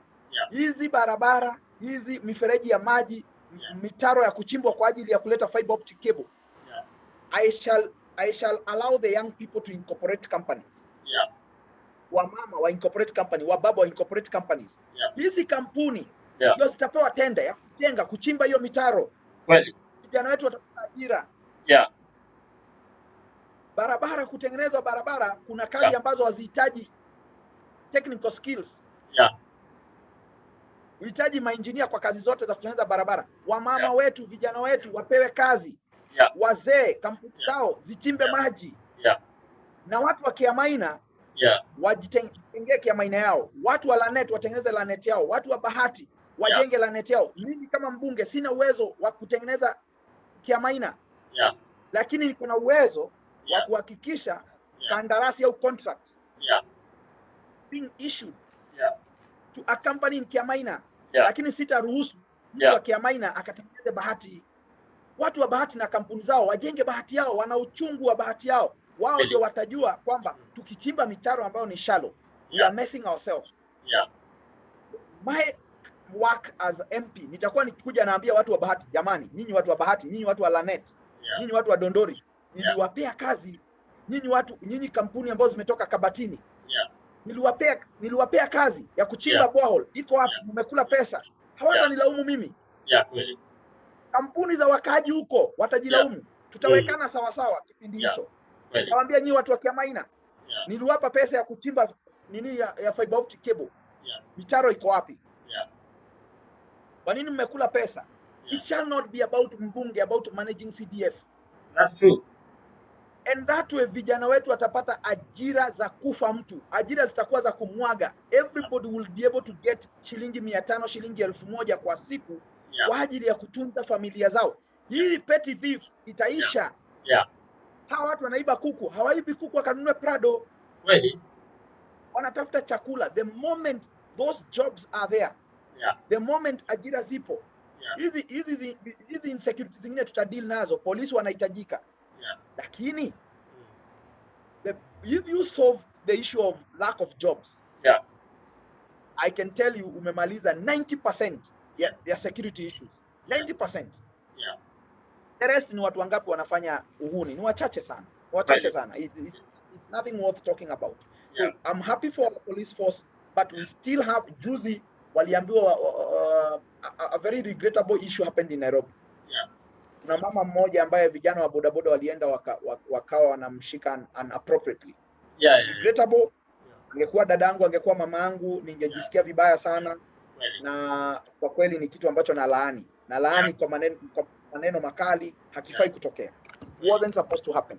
Speaker 2: hizi barabara, hizi mifereji ya maji, mitaro ya kuchimbwa kwa ajili ya kuleta fiber optic cable, I shall allow the young people to incorporate companies. Wamama wa incorporate company, wababa wa incorporate companies. Hizi kampuni ndio zitapewa tenda ya kujenga, kuchimba hiyo mitaro.
Speaker 1: Kweli.
Speaker 2: Vijana wetu watapata ajira. Barabara, kutengeneza barabara, kuna kazi ambazo hazihitaji technical skills. Uhitaji maengineer kwa kazi zote za kutengeneza barabara. Wamama wetu, vijana wetu wapewe kazi. Wazee, kampuni zao zichimbe maji. Na watu wa Kiamaina wajitengee Kiamaina yao. Watu wa Lanet watengeneze Lanet yao. Watu wa Bahati wajenge Lanet yao. Mimi kama mbunge sina uwezo wa kutengeneza Kiamaina. Lakini niko na uwezo wa kuhakikisha kandarasi au contract being issued to a company in Kiamaina. Lakini sitaruhusu mtu wa Kiamaina akatengeneze Bahati. Watu wa Bahati na kampuni zao wajenge Bahati yao, wana uchungu wa Bahati yao. Wao ndio watajua kwamba tukichimba mitaro ambayo ni shallow, we are messing ourselves. My work as MP, nitakuwa nikikuja naambia watu wa Bahati, jamani, nyinyi watu wa Bahati, nyinyi watu wa Lanet, nyinyi watu wa Dondori, niliwapea kazi, nyinyi kampuni ambazo zimetoka Kabatini. niliwapea kazi ya kuchimba borehole, iko wapi? Mmekula pesa. Hawatanilaumu mimi.
Speaker 1: Kweli.
Speaker 2: Kampuni za wakaaji huko watajilaumu. Tutawekana sawa sawa kipindi hicho. Nawaambia nyinyi watu wa Kiamaina, niliwapa pesa ya kuchimba nini ya fiber optic cable. Mitaro iko wapi? Kwa nini mmekula pesa? It shall not be about mbunge, about managing CDF.
Speaker 1: That's true.
Speaker 2: And that way vijana wetu watapata ajira za kufa mtu. Ajira zitakuwa za kumwaga. Everybody will be able to get shilingi 500, shilingi 1000 kwa siku kwa ajili ya kutunza familia zao. Hii petty thief itaisha. Hawa watu wanaiba kuku, hawaibi kuku wakanunue Prado.
Speaker 1: Kweli.
Speaker 2: Wanatafuta chakula. The moment those jobs are there, the moment ajira zipo, hizi insecurity zingine tutadeal nazo. Polisi wanahitajika. Lakini if you solve the issue of lack of jobs, I can tell you umemaliza 90% ya security issues. 90%. The rest ni watu wangapi wanafanya uhuni? Ni wachache sana. Wachache sana. It's nothing worth talking about. So I'm happy for the police force, but we still have juzi waliambiwa a very regrettable issue happened in Nairobi. Kuna mama mmoja ambaye vijana wa bodaboda walienda wakawa wanamshika inappropriately. Regrettable. Angekuwa dadangu, angekuwa mamangu, ningejisikia vibaya sana. Na kwa kweli ni kitu ambacho nalaani kwa maneno makali, hakifai kutokea. It wasn't supposed to happen.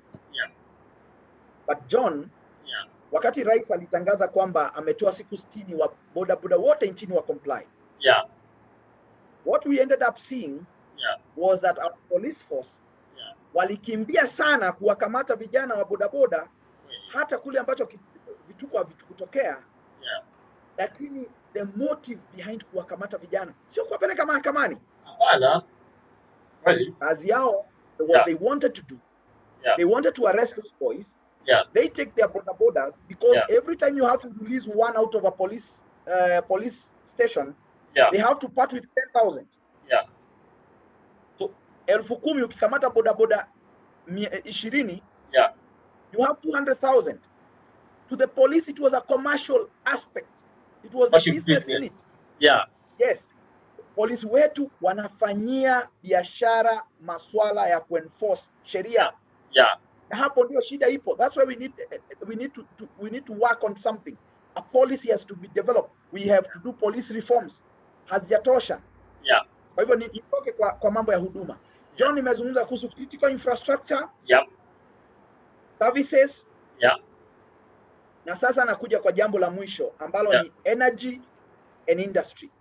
Speaker 2: But John, wakati rais alitangaza kwamba ametoa siku 60 wa bodaboda wote nchini wa comply. What we ended up seeing was that our police force walikimbia sana kuwakamata vijana wa bodaboda hata kule ambacho vituko havikutokea. Lakini the motive behind kuwakamata vijana sio kuwapeleka mahakamani.
Speaker 1: Hapana. Kweli.
Speaker 2: Kazi yao, what they wanted to do, they wanted to arrest those boys. They take their bodabodas because every time you have to release one out of a police station, they have to part with 10,000. So 10,000 ukikamata bodaboda 20, you have 200,000. To the police it was a commercial aspect. It was a business. Yes. Polisi wetu wanafanyia biashara maswala ya kuenforce sheria. Na hapo ndio shida ipo. That's why we need to work on something. A policy has to be developed. We have to do police reforms. Hazijatosha. Kwa hivyo nitoke kwa mambo ya huduma. John nimezungumza kuhusu critical infrastructure. Services. Na sasa nakuja kwa jambo la mwisho ambalo ni energy and industry.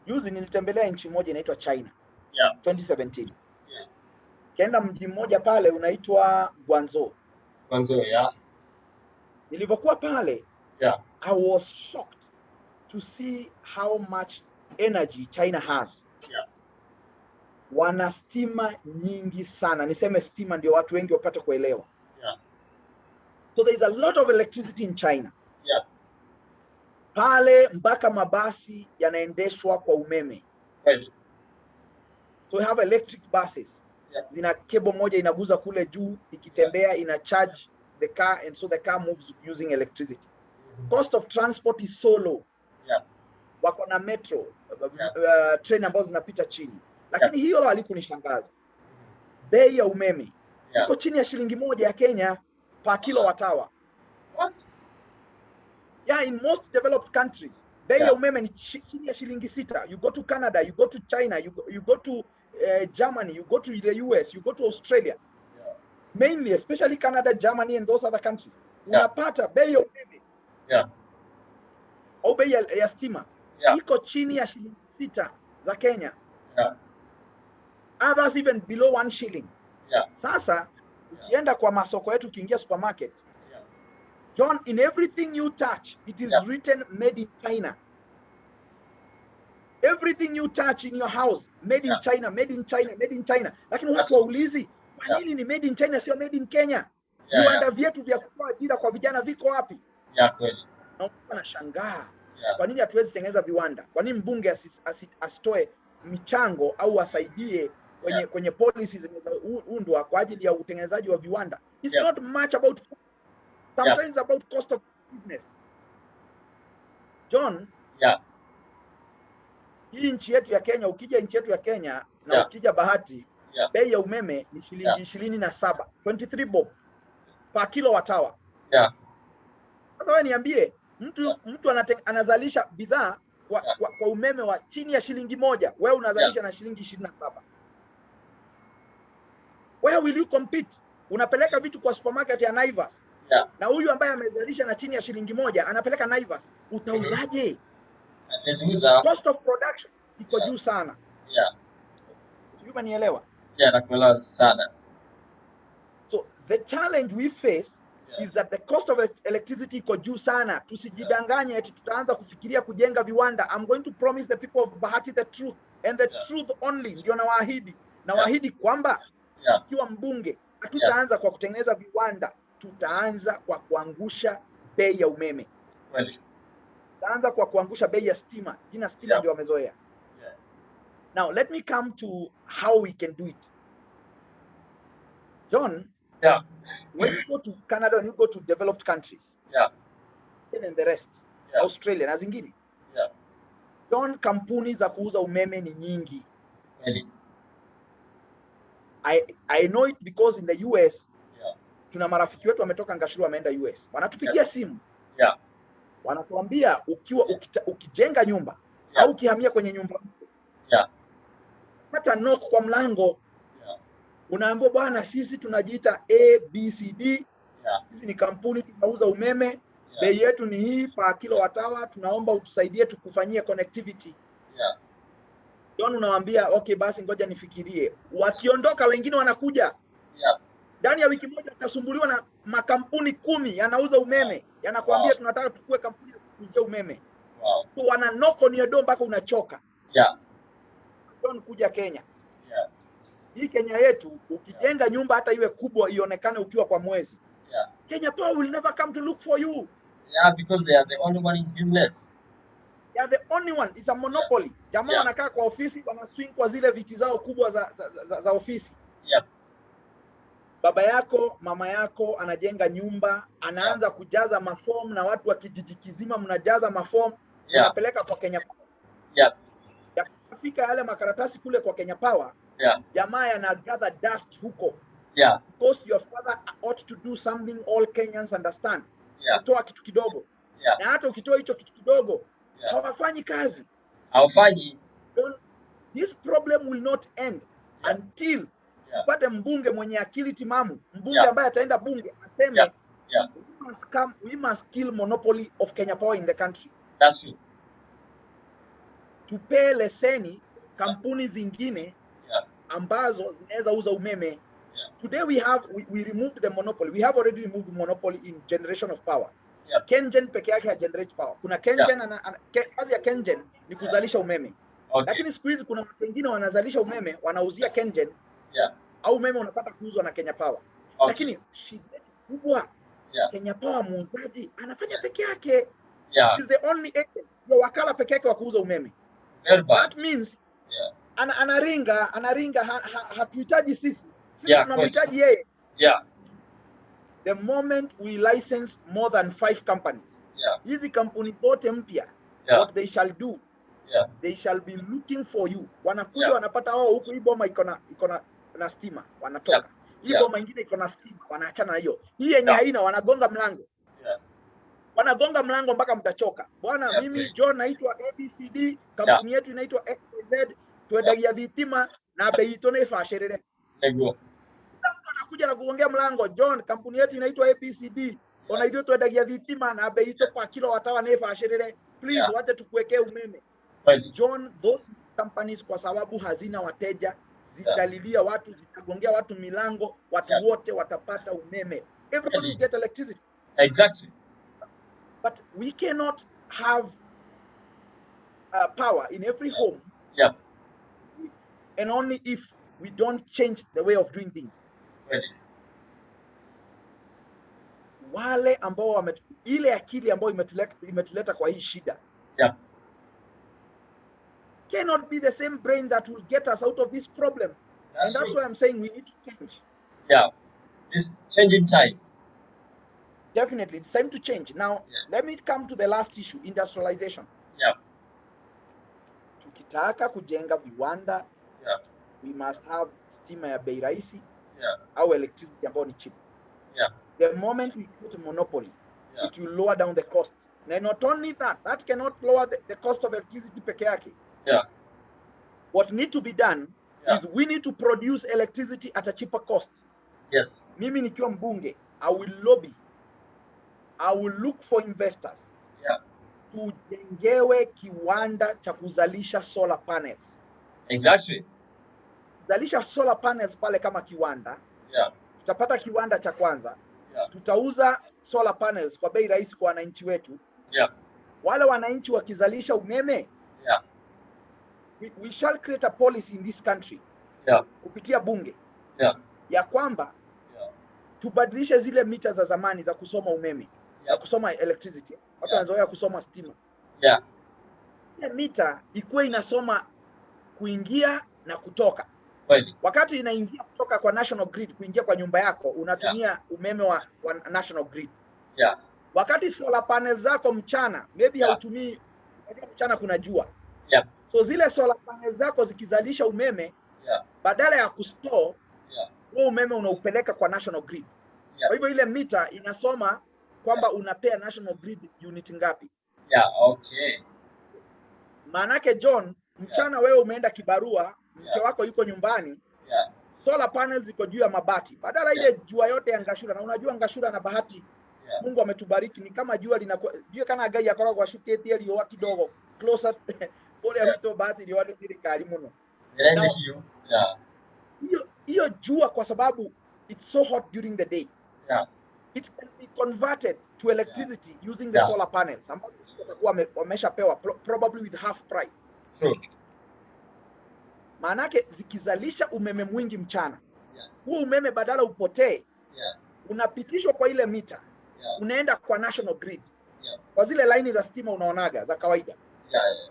Speaker 2: Juzi nilitembelea nchi moja inaitwa China. 2017. Kaenda mji mmoja pale unaitwa Guangzhou. Nilipokuwa pale, I was shocked to see how much energy China has. Wana stima nyingi sana. Niseme stima ndio watu wengi wapate kuelewa. So there is a lot of electricity in China. Pale mpaka mabasi yanaendeshwa kwa umeme. So we have electric buses. Zina cable moja inaguza kule juu, ikitembea ina charge the car, and so the car moves using electricity. Cost of transport is so low. Wako na metro, train ambazo zinapita chini. Lakini hiyo halikunishangaza. Bei ya umeme iko chini ya shilingi 1 ya Kenya per kilowatt hour.
Speaker 1: What?
Speaker 2: In most developed countries, bei ya umeme ni chini ya shilingi 6. You go to Canada, you go to China, you go to Germany, you go to the US, you go to Australia. Mainly, especially Canada, Germany and those other countries. Unapata bei ya umeme. Au bei ya stima. Iko chini ya shilingi 6 za Kenya. Others even below 1 shilling. Sasa ukienda kwa masoko yetu, ukiingia supermarket, John, in everything you touch, it is written made in China. Everything you touch in your house, made in China, made in China, made in China. Lakini watu waulizi, kwa nini ni made in China sio made in Kenya? Viwanda vyetu vya kutoa ajira kwa vijana viko wapi?
Speaker 1: Kweli.
Speaker 2: Na unashangaa. Kwa nini hatuwezi tengeneza viwanda? Kwa nini mbunge asitoe michango au asaidie kwenye policies zinazoundwa kwa ajili ya utengenezaji wa viwanda. It's
Speaker 1: Yeah.
Speaker 2: not much about, sometimes about cost of business. John, hii nchi yetu ya Kenya, ukija nchi yetu ya Kenya na ukija Bahati, bei ya umeme ni shilingi 27, 23 bob per kilowatt hour. Sasa wewe niambie, mtu anazalisha bidhaa kwa umeme wa chini ya shilingi moja, wewe unazalisha na shilingi 27. Where will you compete? Unapeleka vitu kwa supermarket ya Naivas. Na huyu ambaye amezalisha na chini ya shilingi moja anapeleka Naivas, utauzaje? Cost of production iko juu sana. Umenielewa?
Speaker 1: Nakuelewa sana.
Speaker 2: So the challenge we face is that the cost of electricity iko juu sana. Tusijidanganye eti tutaanza kufikiria kujenga viwanda. I'm going to promise the people of Bahati the truth and the truth only. Ndio nawaahidi. Nawaahidi kwamba ikiwa mbunge, hatutaanza kwa kutengeneza viwanda, tutaanza kwa kuangusha bei ya umeme. Tutaanza kwa kuangusha bei ya stima. Jina stima ndio wamezoea. Now let me come to how we can do it. John, when you go to Canada, when you go to developed countries, and the rest, Australia na zingine, John, kampuni za kuuza umeme ni nyingi. I know it because in the US, tuna marafiki wetu wametoka Ngashuru wameenda US. Wanatupigia simu. Wanatuambia ukijenga nyumba au ukihamia kwenye nyumba, hata knock kwa mlango, unaambiwa bwana, sisi tunajiita ABCD. Sisi ni kampuni tunauza umeme. Bei yetu ni hii per kilowatt hour, tunaomba utusaidie tukufanyie connectivity. John, unawaambia okay, basi ngoja nifikirie. Wakiondoka wengine wanakuja. Ndani ya wiki moja utasumbuliwa na makampuni 10 yanauza umeme. Yanakuambia tunataka tukue kampuni ya kuuzia umeme. So wana knock on your door mpaka unachoka. John, kuja Kenya. Hii Kenya yetu, ukijenga nyumba hata iwe kubwa ionekane ukiwa kwa mwezi, Kenya Power will never come to look for you.
Speaker 1: Because they are the only one in business.
Speaker 2: They are the only one. It's a monopoly. Jamaa wanakaa kwa ofisi, wana swing kwa zile viti zao kubwa za ofisi. Baba yako, mama yako anajenga nyumba, anaanza kujaza maform, na watu wa kijiji kizima mnajaza maform, unapeleka kwa Kenya Power. Yakifika yale makaratasi kule kwa Kenya Power, jamaa yana gather dust huko. Because your father ought to do something all Kenyans understand. Kutoa kitu kidogo. Na hata ukitoa hicho kitu kidogo, hawafanyi kazi.
Speaker 1: Hawafanyi.
Speaker 2: This problem will not end until upate mbunge mwenye akili timamu, mbunge ambaye ataenda bunge aseme we must kill monopoly of Kenya Power in the country.
Speaker 1: That's true.
Speaker 2: Tupe leseni kampuni zingine ambazo zinaweza uza umeme. Today we removed the monopoly. We have already removed the monopoly in generation of power. KenGen peke yake ha generate power. Kuna KenGen kazi ya KenGen ni kuzalisha umeme. Lakini siku hizi kuna watu wengine wanazalisha umeme, wanauzia KenGen. Au umeme unapata kuuzwa na Kenya Power. Lakini shida kubwa, Kenya Power muuzaji anafanya peke yake. Is the only agent, ndio wakala peke yake wa kuuza umeme. That means anaringa hatuhitaji sisi tunamhitaji yeye. The moment we license more than 5 companies, hizi kampuni zote mpya, what they shall do, they shall be looking for you. Wanakuja wanapata huku hii boma iko na stima, wanatoka. Hii boma nyingine iko na stima, wanaachana na hiyo. Hii yenye haina, wanagonga mlango. Wanagonga mlango mpaka mtachoka. Bwana, mimi John naitwa ABCD, kampuni yetu inaitwa XYZ, tuendagia vitima na bei itone fasherere. Anakuja na kuongea mlango, John, kampuni yetu inaitwa ABCD, unaitwa tuendagia vitima na bei ito kwa kilowatt hour na fasherere. Please wacha tukuwekee umeme. John, those companies kwa sababu hazina wateja, zitalilia watu, zitagongea watu milango, watu wote watapata umeme. Everybody will get electricity.
Speaker 1: Exactly.
Speaker 2: But we cannot have power in every home. And only if we don't change the way of doing things. Wale ambao ile akili ambayo imetuleta kwa hii shida. Cannot be the same brain that will get us out of this problem. And that's
Speaker 1: true.
Speaker 2: why I'm saying we need to change.
Speaker 1: Yeah, it's changing time.
Speaker 2: Definitely, it's time to change. Now,
Speaker 1: Yeah,
Speaker 2: let me come to the last issue, industrialization.
Speaker 1: yeah,
Speaker 2: Tukitaka kujenga viwanda,
Speaker 1: yeah,
Speaker 2: we must have stima ya bei rahisi
Speaker 1: yeah,
Speaker 2: au electricity ambayo ni cheap.
Speaker 1: yeah,
Speaker 2: The moment we create a monopoly,
Speaker 1: yeah,
Speaker 2: it will lower down the cost. And not only that, that cannot lower the cost of electricity peke yake.
Speaker 1: yeah,
Speaker 2: What need to be done
Speaker 1: yeah.
Speaker 2: is we need to produce electricity at a cheaper cost.
Speaker 1: Yes.
Speaker 2: Mimi nikiwa mbunge, I will lobby, I will look for investors
Speaker 1: Yeah,
Speaker 2: tujengewe kiwanda cha kuzalisha solar panels.
Speaker 1: exactly.
Speaker 2: Zalisha solar panels pale kama kiwanda,
Speaker 1: Yeah,
Speaker 2: tutapata kiwanda cha kwanza,
Speaker 1: yeah,
Speaker 2: tutauza solar panels kwa bei rahisi kwa wananchi wetu.
Speaker 1: yeah,
Speaker 2: Wale wananchi wakizalisha umeme,
Speaker 1: yeah,
Speaker 2: we shall create a policy in this country
Speaker 1: yeah,
Speaker 2: kupitia bunge
Speaker 1: yeah,
Speaker 2: ya kwamba
Speaker 1: yeah,
Speaker 2: tubadilishe zile mita za zamani za kusoma umeme, za
Speaker 1: yeah,
Speaker 2: kusoma electricity. Watu
Speaker 1: yeah,
Speaker 2: wanazoea kusoma stima.
Speaker 1: yeah.
Speaker 2: Ile mita ikuwe inasoma kuingia na kutoka.
Speaker 1: Kweli.
Speaker 2: Wakati inaingia kutoka kwa national grid kuingia kwa nyumba yako, unatumia
Speaker 1: Yeah,
Speaker 2: umeme wa national grid.
Speaker 1: yeah,
Speaker 2: Wakati solar panels zako mchana, maybe
Speaker 1: yeah,
Speaker 2: hautumii, mchana kuna jua.
Speaker 1: yeah,
Speaker 2: So zile solar panels zako zikizalisha umeme,
Speaker 1: yeah,
Speaker 2: badala ya kustore,
Speaker 1: yeah,
Speaker 2: huo umeme unaupeleka kwa national grid.
Speaker 1: yeah,
Speaker 2: Kwa hivyo ile mita inasoma kwamba
Speaker 1: yeah,
Speaker 2: unapea national grid unit ngapi.
Speaker 1: yeah, okay.
Speaker 2: Maanake John,
Speaker 1: Yeah,
Speaker 2: mchana wewe umeenda kibarua, mke
Speaker 1: yeah,
Speaker 2: wako yuko nyumbani,
Speaker 1: yeah,
Speaker 2: solar panels ziko juu ya mabati. Badala
Speaker 1: yeah,
Speaker 2: ile jua yote ya Ngashura, na unajua Ngashura na Bahati,
Speaker 1: yeah,
Speaker 2: Mungu ametubariki, ni kama jua linakuwa jua kana gai yakora kwa shuketi ile kidogo closer pole ya
Speaker 1: yeah.
Speaker 2: wito Bahati ile wale ile kali mno.
Speaker 1: Inaenda
Speaker 2: Now
Speaker 1: hiyo. Yeah,
Speaker 2: hiyo jua kwa sababu it's so hot during the day,
Speaker 1: yeah,
Speaker 2: it can be converted to
Speaker 1: yeah,
Speaker 2: electricity using the
Speaker 1: yeah.
Speaker 2: solar panels ambapo watakuwa wameshapewa probably with half price.
Speaker 1: True.
Speaker 2: Maanake zikizalisha umeme mwingi mchana,
Speaker 1: Yeah,
Speaker 2: huo umeme badala upotee,
Speaker 1: yeah,
Speaker 2: unapitishwa kwa ile mita,
Speaker 1: yeah,
Speaker 2: unaenda kwa national grid,
Speaker 1: yeah,
Speaker 2: kwa zile laini za stima unaonaga za kawaida.
Speaker 1: yeah, yeah,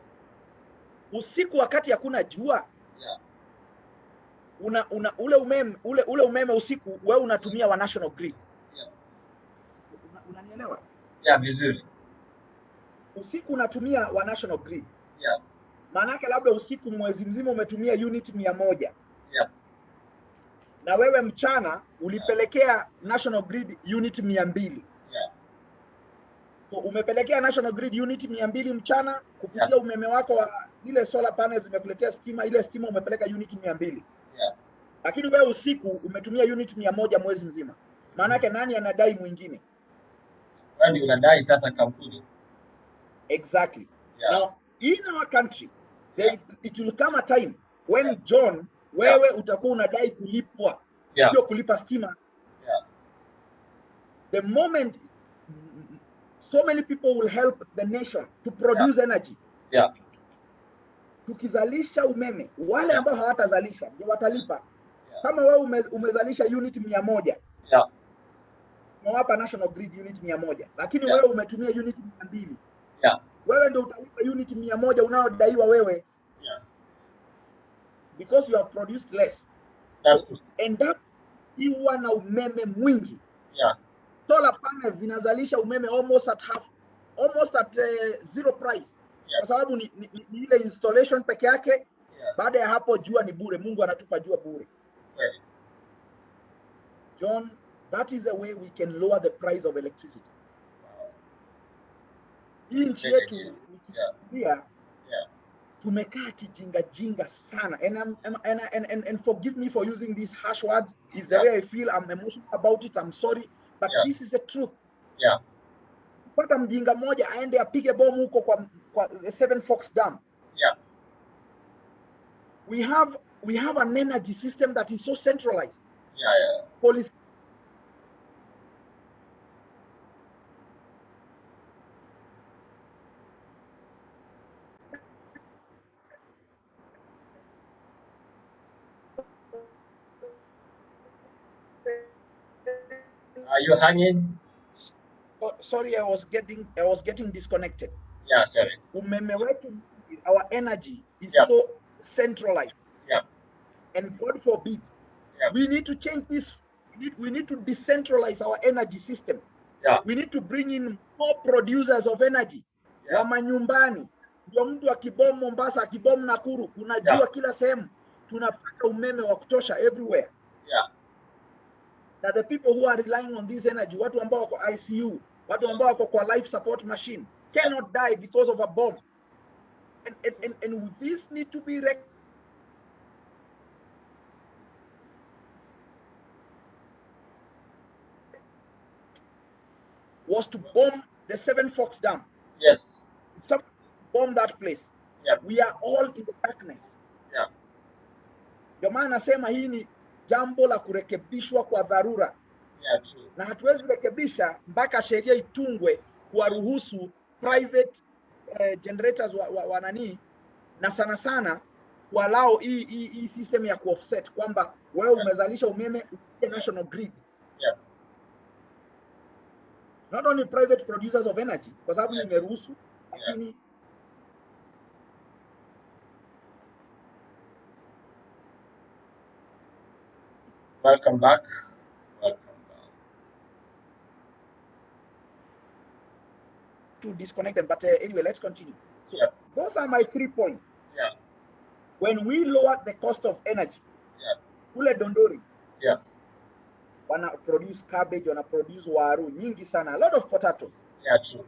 Speaker 2: Usiku wakati hakuna jua,
Speaker 1: yeah,
Speaker 2: ule umeme usiku wewe unatumia wa national grid.
Speaker 1: yeah,
Speaker 2: Unanielewa?
Speaker 1: yeah, vizuri.
Speaker 2: Usiku unatumia wa national grid.
Speaker 1: Yeah,
Speaker 2: Maanake labda usiku mwezi mzima umetumia unit 100.
Speaker 1: yeah,
Speaker 2: Na wewe mchana ulipelekea national grid unit 200.
Speaker 1: yeah,
Speaker 2: So umepelekea national grid unit 200 mchana kupitia
Speaker 1: yeah,
Speaker 2: umeme wako wa zile solar panels zimekuletea stima, ile stima umepeleka unit 200.
Speaker 1: yeah.
Speaker 2: Lakini wewe usiku umetumia unit 100 mwezi mzima. Maanake nani anadai mwingine?
Speaker 1: Wewe ndio unadai sasa kampuni.
Speaker 2: Exactly.
Speaker 1: Yeah,
Speaker 2: Now in our country
Speaker 1: yeah,
Speaker 2: it will come a time when
Speaker 1: yeah,
Speaker 2: John,
Speaker 1: yeah,
Speaker 2: wewe utakuwa unadai kulipwa,
Speaker 1: yeah,
Speaker 2: sio kulipa stima.
Speaker 1: yeah,
Speaker 2: The moment so many people will help the nation to
Speaker 1: yeah,
Speaker 2: produce energy,
Speaker 1: yeah,
Speaker 2: tukizalisha umeme, wale
Speaker 1: yeah,
Speaker 2: ambao hawatazalisha ndio watalipa.
Speaker 1: yeah,
Speaker 2: Kama wewe umezalisha unit 100,
Speaker 1: yeah,
Speaker 2: unawapa national grid unit 100, lakini
Speaker 1: yeah,
Speaker 2: wewe umetumia unit 200,
Speaker 1: yeah,
Speaker 2: wewe ndio utalipa unit 100 unaodaiwa wewe,
Speaker 1: yeah.
Speaker 2: because you have produced less.
Speaker 1: That's
Speaker 2: So
Speaker 1: good.
Speaker 2: endapo iwa na umeme mwingi,
Speaker 1: Yeah,
Speaker 2: solar panels zinazalisha umeme almost at zero price,
Speaker 1: yeah,
Speaker 2: kwa sababu ni ile installation peke yake.
Speaker 1: yeah.
Speaker 2: Baada ya hapo jua ni bure, Mungu anatupa jua bure.
Speaker 1: Kweli.
Speaker 2: John, that is the way we can lower the price of electricity.
Speaker 1: Wow.
Speaker 2: Hii
Speaker 1: It's a
Speaker 2: nchi
Speaker 1: great
Speaker 2: yetu
Speaker 1: idea. Yeah,
Speaker 2: ukifikiria,
Speaker 1: yeah,
Speaker 2: tumekaa kijinga sana, and forgive me for using these harsh words, is the
Speaker 1: yeah,
Speaker 2: way I feel. I'm emotional about it, I'm sorry, but
Speaker 1: yeah,
Speaker 2: this is the truth.
Speaker 1: yeah,
Speaker 2: Pata mjinga mmoja aende apige bomu huko kwa Seven Forks Dam.
Speaker 1: yeah,
Speaker 2: We have an energy system that is so centralized.
Speaker 1: yeah, yeah.
Speaker 2: Policy
Speaker 1: Are you hanging?
Speaker 2: sorry, I was getting disconnected.
Speaker 1: Yeah, sorry.
Speaker 2: Umeme wetu, our energy is
Speaker 1: Yeah,
Speaker 2: so centralized.
Speaker 1: yeah,
Speaker 2: And God forbid,
Speaker 1: Yeah.
Speaker 2: we need to change this. We need to decentralize our energy system.
Speaker 1: Yeah.
Speaker 2: We need to bring in more producers of energy.
Speaker 1: Yeah.
Speaker 2: Wa manyumbani, ndio mtu akibom Mombasa, akibom Nakuru, kunajua
Speaker 1: Yeah.
Speaker 2: kila sehemu, tunapata umeme wa kutosha everywhere.
Speaker 1: Yeah.
Speaker 2: That the people who are relying on this energy, watu ambao wako ICU, watu ambao wako kwa life support machine, cannot die because of a bomb. And this need to be was to bomb the Seven Forks Dam.
Speaker 1: Yes.
Speaker 2: Some bomb that place.
Speaker 1: Yeah.
Speaker 2: We are all in the darkness.
Speaker 1: Yeah.
Speaker 2: Ndio maana nasema hii ni jambo la kurekebishwa kwa dharura.
Speaker 1: Yeah, true.
Speaker 2: Na hatuwezi rekebisha mpaka sheria itungwe kuwaruhusu private generators wa nani, na sana sana walao hii system ya kuoffset kwamba wewe umezalisha umeme upitie national grid.
Speaker 1: Yeah.
Speaker 2: Not only private producers of energy, kwa sababu
Speaker 1: Yes.
Speaker 2: imeruhusu, lakini
Speaker 1: Welcome back. Welcome back.
Speaker 2: to disconnect them. But anyway, let's continue. So
Speaker 1: Yeah.
Speaker 2: those are my 3 points.
Speaker 1: Yeah.
Speaker 2: When we lower the cost of energy,
Speaker 1: Yeah.
Speaker 2: kule Dondori,
Speaker 1: Yeah.
Speaker 2: wana produce cabbage, wana produce waru nyingi sana, a lot of potatoes.
Speaker 1: Yeah, true.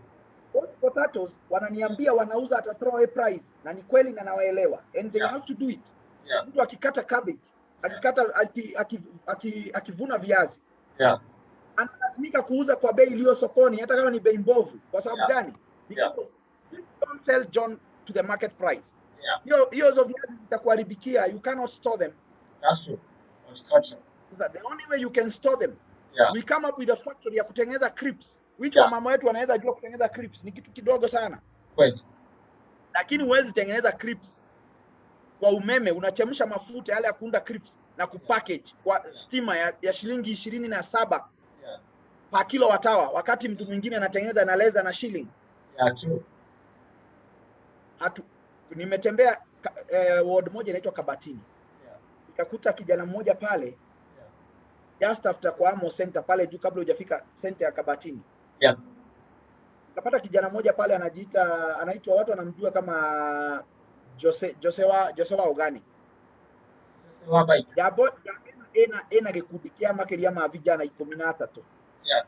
Speaker 2: Those potatoes wananiambia wanauza at a throwaway price, na ni kweli na nawaelewa, and they
Speaker 1: Yeah.
Speaker 2: have to do it.
Speaker 1: Yeah.
Speaker 2: Mtu akikata cabbage, akikata akivuna viazi,
Speaker 1: Yeah.
Speaker 2: analazimika kuuza kwa bei iliyo sokoni, hata kama ni bei mbovu. Kwa sababu
Speaker 1: Yeah.
Speaker 2: gani? Because you don't sell John to the market price.
Speaker 1: Yeah.
Speaker 2: Hiyo viazi zitakuharibikia, you cannot store them.
Speaker 1: That's true. Horticulture.
Speaker 2: Is that the only way you can store them?
Speaker 1: Yeah.
Speaker 2: We come up with a factory ya kutengeneza crisps, which
Speaker 1: Yeah.
Speaker 2: wa mama wetu wanaweza jua kutengeneza crisps, ni kitu kidogo sana.
Speaker 1: Kweli.
Speaker 2: Lakini huwezi tengeneza crisps kwa umeme, unachemsha mafuta yale ya kuunda crisps na kupackage kwa stima ya shilingi 27
Speaker 1: Yeah.
Speaker 2: per kilowatt hour, wakati mtu mwingine anatengeneza na leza na shilling.
Speaker 1: Yeah, true.
Speaker 2: Nimetembea ward moja inaitwa Kabatini.
Speaker 1: Yeah.
Speaker 2: Nikakuta kijana mmoja pale,
Speaker 1: Yeah.
Speaker 2: just after kwa Amo Center pale juu, kabla hujafika center ya Kabatini.
Speaker 1: Yeah.
Speaker 2: Nikapata kijana mmoja pale anaitwa, watu wanamjua kama Josewa Organic.
Speaker 1: Josewa bike.
Speaker 2: Yabo ena gikundi kia makiria ma vijana 13.
Speaker 1: Yeah.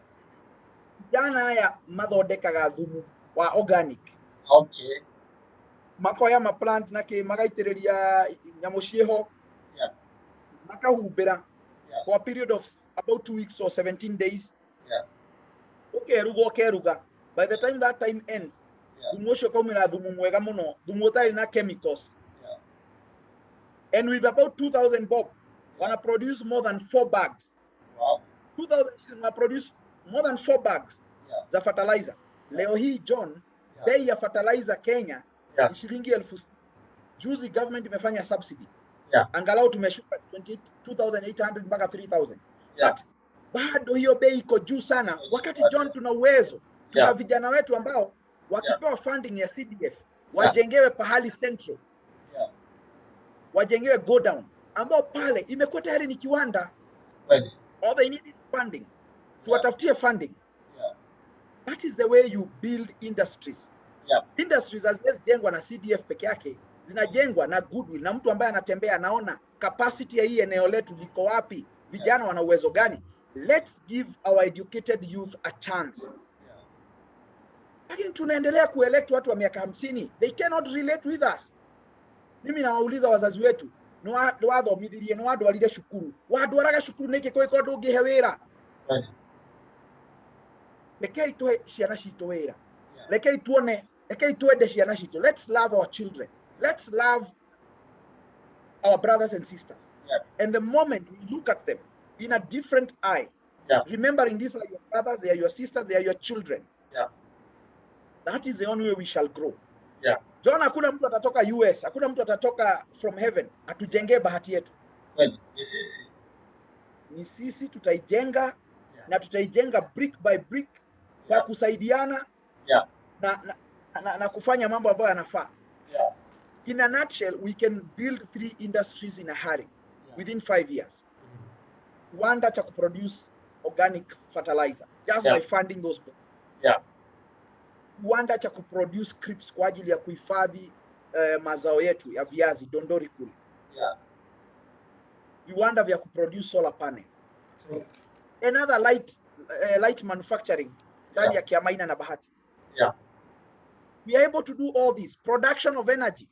Speaker 2: Vijana haya mathondekaga thumu wa organic.
Speaker 1: Okay.
Speaker 2: Makoya ma plant nake magaitĩrĩria nyamũ cieho.
Speaker 1: Yeah.
Speaker 2: Makahumbĩra.
Speaker 1: Yeah.
Speaker 2: For a period of about 2 weeks or 17 days.
Speaker 1: Yeah.
Speaker 2: Ukeruga. By the time that time ends,
Speaker 1: Yeah.
Speaker 2: thumu ũcio kaumĩra thumu mwega mũno, thumu ũtarĩ na chemicals.
Speaker 1: Yeah.
Speaker 2: And with about 2,000 bob, wanna produce more than 4 bags.
Speaker 1: Wow.
Speaker 2: 2,000 wanna produce more than 4 bags
Speaker 1: Yeah.
Speaker 2: za fertilizer. Leo hii John,
Speaker 1: Yeah.
Speaker 2: bei ya fertilizer Kenya
Speaker 1: Yeah.
Speaker 2: ni shilingi 1000. Juzi government imefanya subsidy.
Speaker 1: Yeah.
Speaker 2: Angalau tumeshuka 22,800 mpaka 3,000.
Speaker 1: Yeah.
Speaker 2: But bado hiyo bei iko juu sana.
Speaker 1: Yes,
Speaker 2: Wakati
Speaker 1: bado.
Speaker 2: John, tuna uwezo, tuna
Speaker 1: Yeah.
Speaker 2: vijana wetu ambao wakipewa funding ya CDF wajengewe pahali central,
Speaker 1: Yeah.
Speaker 2: wajengewe go down, ambao pale imekuwa tayari ni kiwanda.
Speaker 1: Kweli.
Speaker 2: All they need is funding. Tuwatafutie funding.
Speaker 1: Yeah.
Speaker 2: That is the way you build industries.
Speaker 1: Yeah.
Speaker 2: Industries hazijengwa na CDF peke yake, zinajengwa na goodwill, na mtu ambaye anatembea anaona capacity ya hii eneo letu liko wapi, vijana wana uwezo gani. Let's give our educated youth a chance.
Speaker 1: Yeah.
Speaker 2: Lakini tunaendelea kuelect watu wa miaka 50, they cannot relate with us. Mimi nawauliza wazazi wetu, ni wathomithirie, ni wadwarire cukuru, wadwaraga cukuru niki ko ndungihe wira.
Speaker 1: Kweli.
Speaker 2: Rekei tuhe ciana citũ wĩra. Rekei twende ciana citũ. Let's love our children. Let's love our brothers and sisters.
Speaker 1: Yeah.
Speaker 2: And the moment we look at them in a different eye,
Speaker 1: Yeah.
Speaker 2: remembering these are your brothers, they are your sisters, they are your children.
Speaker 1: Yeah.
Speaker 2: That is the only way we shall grow.
Speaker 1: Yeah.
Speaker 2: John, hakuna mtu atatoka US, hakuna mtu atatoka from heaven atujengee bahati yetu.
Speaker 1: Kweli. Ni sisi.
Speaker 2: Ni sisi tutaijenga.
Speaker 1: Yeah.
Speaker 2: Na tutaijenga brick by brick kwa
Speaker 1: Yeah.
Speaker 2: kusaidiana.
Speaker 1: Yeah.
Speaker 2: Na kufanya mambo ambayo yanafaa.
Speaker 1: Yeah.
Speaker 2: In a nutshell, we can build 3 industries in a hurry.
Speaker 1: Yeah.
Speaker 2: within 5 years. Kiwanda cha kuproduce organic fertilizer just by funding those books. Kiwanda cha kuproduce crisps kwa ajili ya kuhifadhi mazao yetu ya viazi Dondori kule. Viwanda vya kuproduce solar panel. Another light manufacturing ndani ya Kiamaina na Bahati. We are able to do all this. Production of energy.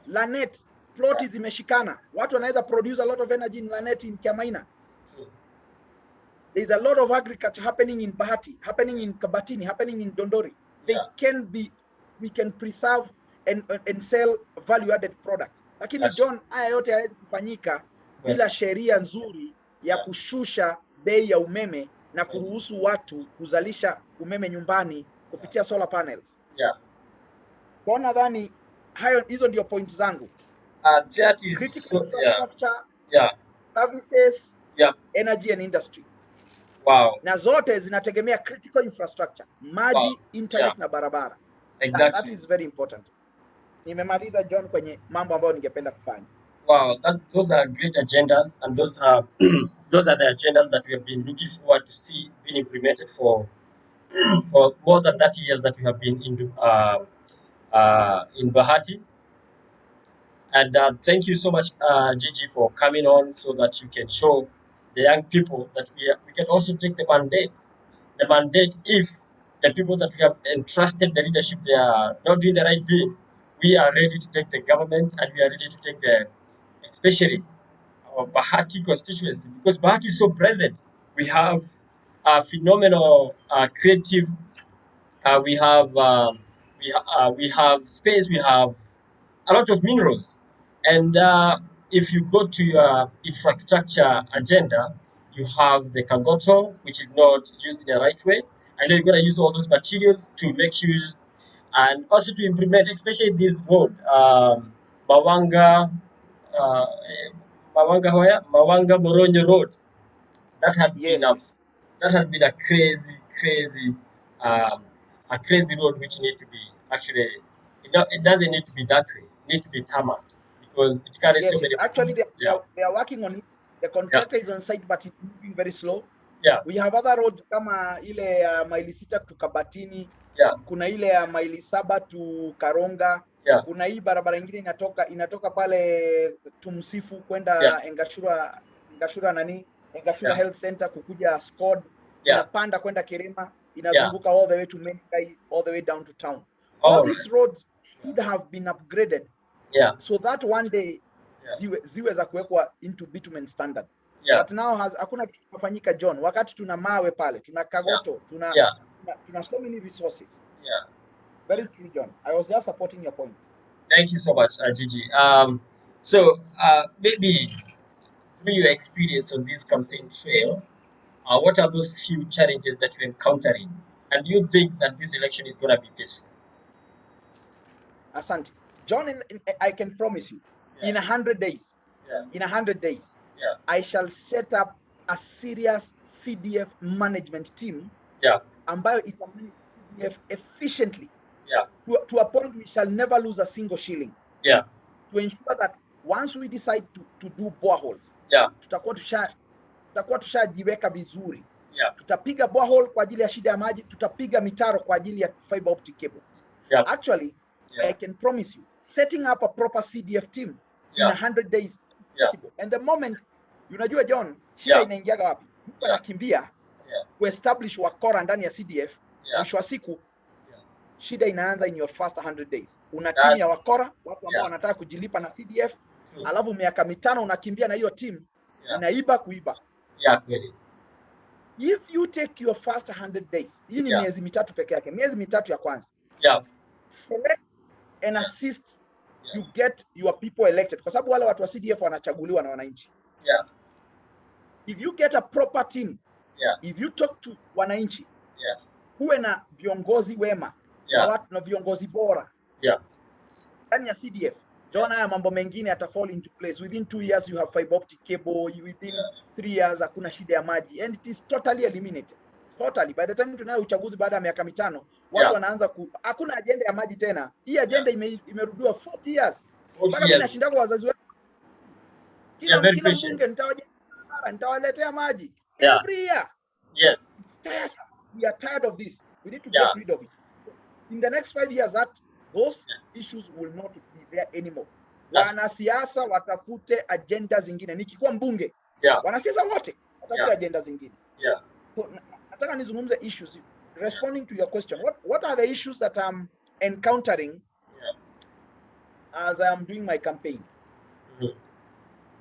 Speaker 2: Lanet, plot zimeshikana. Watu wanaweza produce a lot of energy in Lanet in Kiamaina. There's a lot of agriculture happening in Bahati, happening in Kabatini, happening in Dondori. We can preserve and sell value-added products. Lakini John, haya yote hayawezi kufanyika bila sheria nzuri ya kushusha bei ya umeme na kuruhusu watu kuzalisha umeme nyumbani kupitia solar panels. Kwa nadhani hizo ndio point zangu.
Speaker 1: That is
Speaker 2: critical infrastructure, services, energy and industry.
Speaker 1: Wow.
Speaker 2: Na zote zinategemea critical infrastructure, maji, internet na barabara.
Speaker 1: Exactly.
Speaker 2: That is very important. Nimemaliza John kwenye mambo ambayo ningependa kufanya.
Speaker 1: Wow, those are great agendas, and those are those are the agendas that we have been looking forward to see being implemented for more than 30 years that we have been in Bahati. And thank you so much, Gigi, for coming on so that you can show the young people that we can also take the mandate. The mandate, if the people that we have entrusted the leadership, they are not doing the right thing, we are ready to take the government, and we are ready to take especially our Bahati constituency, because Bahati is so present. We have a phenomenal creative. We have space. We have a lot of minerals, and if you go to your infrastructure agenda, you have the Kagoto, which is not used in the right way. I know you're going to use all those materials to make use, and also to implement, especially this road, Mawanga, uh, Mawanga Moronyo Road. That has been a crazy road, which need to be actually. It doesn't need to be that way. It needs to be tarmacked, because it carries so many.
Speaker 2: Actually, they are working on it. The contractor is on site, but it's moving very slow. We have other roads kama ile ya maili 6 kutoka Batini. Kuna ile ya maili 7 to Karonga. Kuna hii barabara nyingine inatoka pale Tumsifu kwenda Engashura Health Center kukuja Skod. Inapanda kwenda Kirima, inazunguka all the way to Menkai, all the way down to town. All these roads should have been upgraded. So that one day ziwe za kuwekwa into bitumen standard. But now hakuna kitu kufanyika John. Wakati tuna mawe pale, tuna Kagoto, tuna so many resources. Very true, John. I was just supporting your point.
Speaker 1: Thank you so much, Gigi. So maybe through your experience on this campaign trail, what are those few challenges that you're encountering, and do you think that this election is going to be peaceful?
Speaker 2: Asante. John, I can promise you, in 100 days, I shall set up a serious CDF management team ambayo itamanage CDF efficiently to a point we shall never lose a single shilling. To ensure that once we decide to do boreholes, tutakuwa tushajiweka vizuri. Tutapiga borehole kwa ajili ya shida ya maji, tutapiga mitaro kwa ajili ya fiber optic cable. Actually, I can promise you, setting up a proper CDF team in 100 days possible. And the moment, unajua John, shida inaingiaga wapi? Mtu anakimbia kuestablish wakora ndani ya CDF, mwisho wa siku shida inaanza in your first 100 days. Una timu ya wakora, watu ambao wanataka kujilipa na CDF, alafu miaka 5 unakimbia na hiyo team, inaiba kuiba.
Speaker 1: Really.
Speaker 2: If you take your first 100 days, hii ni miezi 3 peke yake, miezi 3 ya kwanza. Select and assist you get your people elected, kwa sababu wale watu wa CDF wanachaguliwa na wananchi. If you get a proper team, if you talk to wananchi, huwe na viongozi wema, na watu na viongozi bora ndani ya CDF, John, haya mambo mengine ata fall into place. Within 2 years you have fiber optic cable, within 3 years hakuna shida ya maji, and it is totally eliminated. Totally. By the time tunayo uchaguzi baada ya miaka 5, watu wanaanza hakuna agenda ya maji tena. Hii agenda imerudiwa 40 years. Mpaka mimi nashinda kwa wazazi wetu.
Speaker 1: Yeah, very
Speaker 2: kila mbunge
Speaker 1: patient.
Speaker 2: nitawaletea maji
Speaker 1: Yeah.
Speaker 2: every year.
Speaker 1: Yes.
Speaker 2: Yes, we are tired of this. We need to
Speaker 1: Yeah.
Speaker 2: get rid of it. In the next 5 years, those issues will not be there anymore. Wanasiasa watafute agenda zingine. Nikikuwa mbunge,
Speaker 1: yeah.
Speaker 2: Wanasiasa wote watafute agenda zingine.
Speaker 1: Yeah.
Speaker 2: So nataka nizungumze issues. Responding to your question, what are the issues that I'm encountering as I am doing my campaign?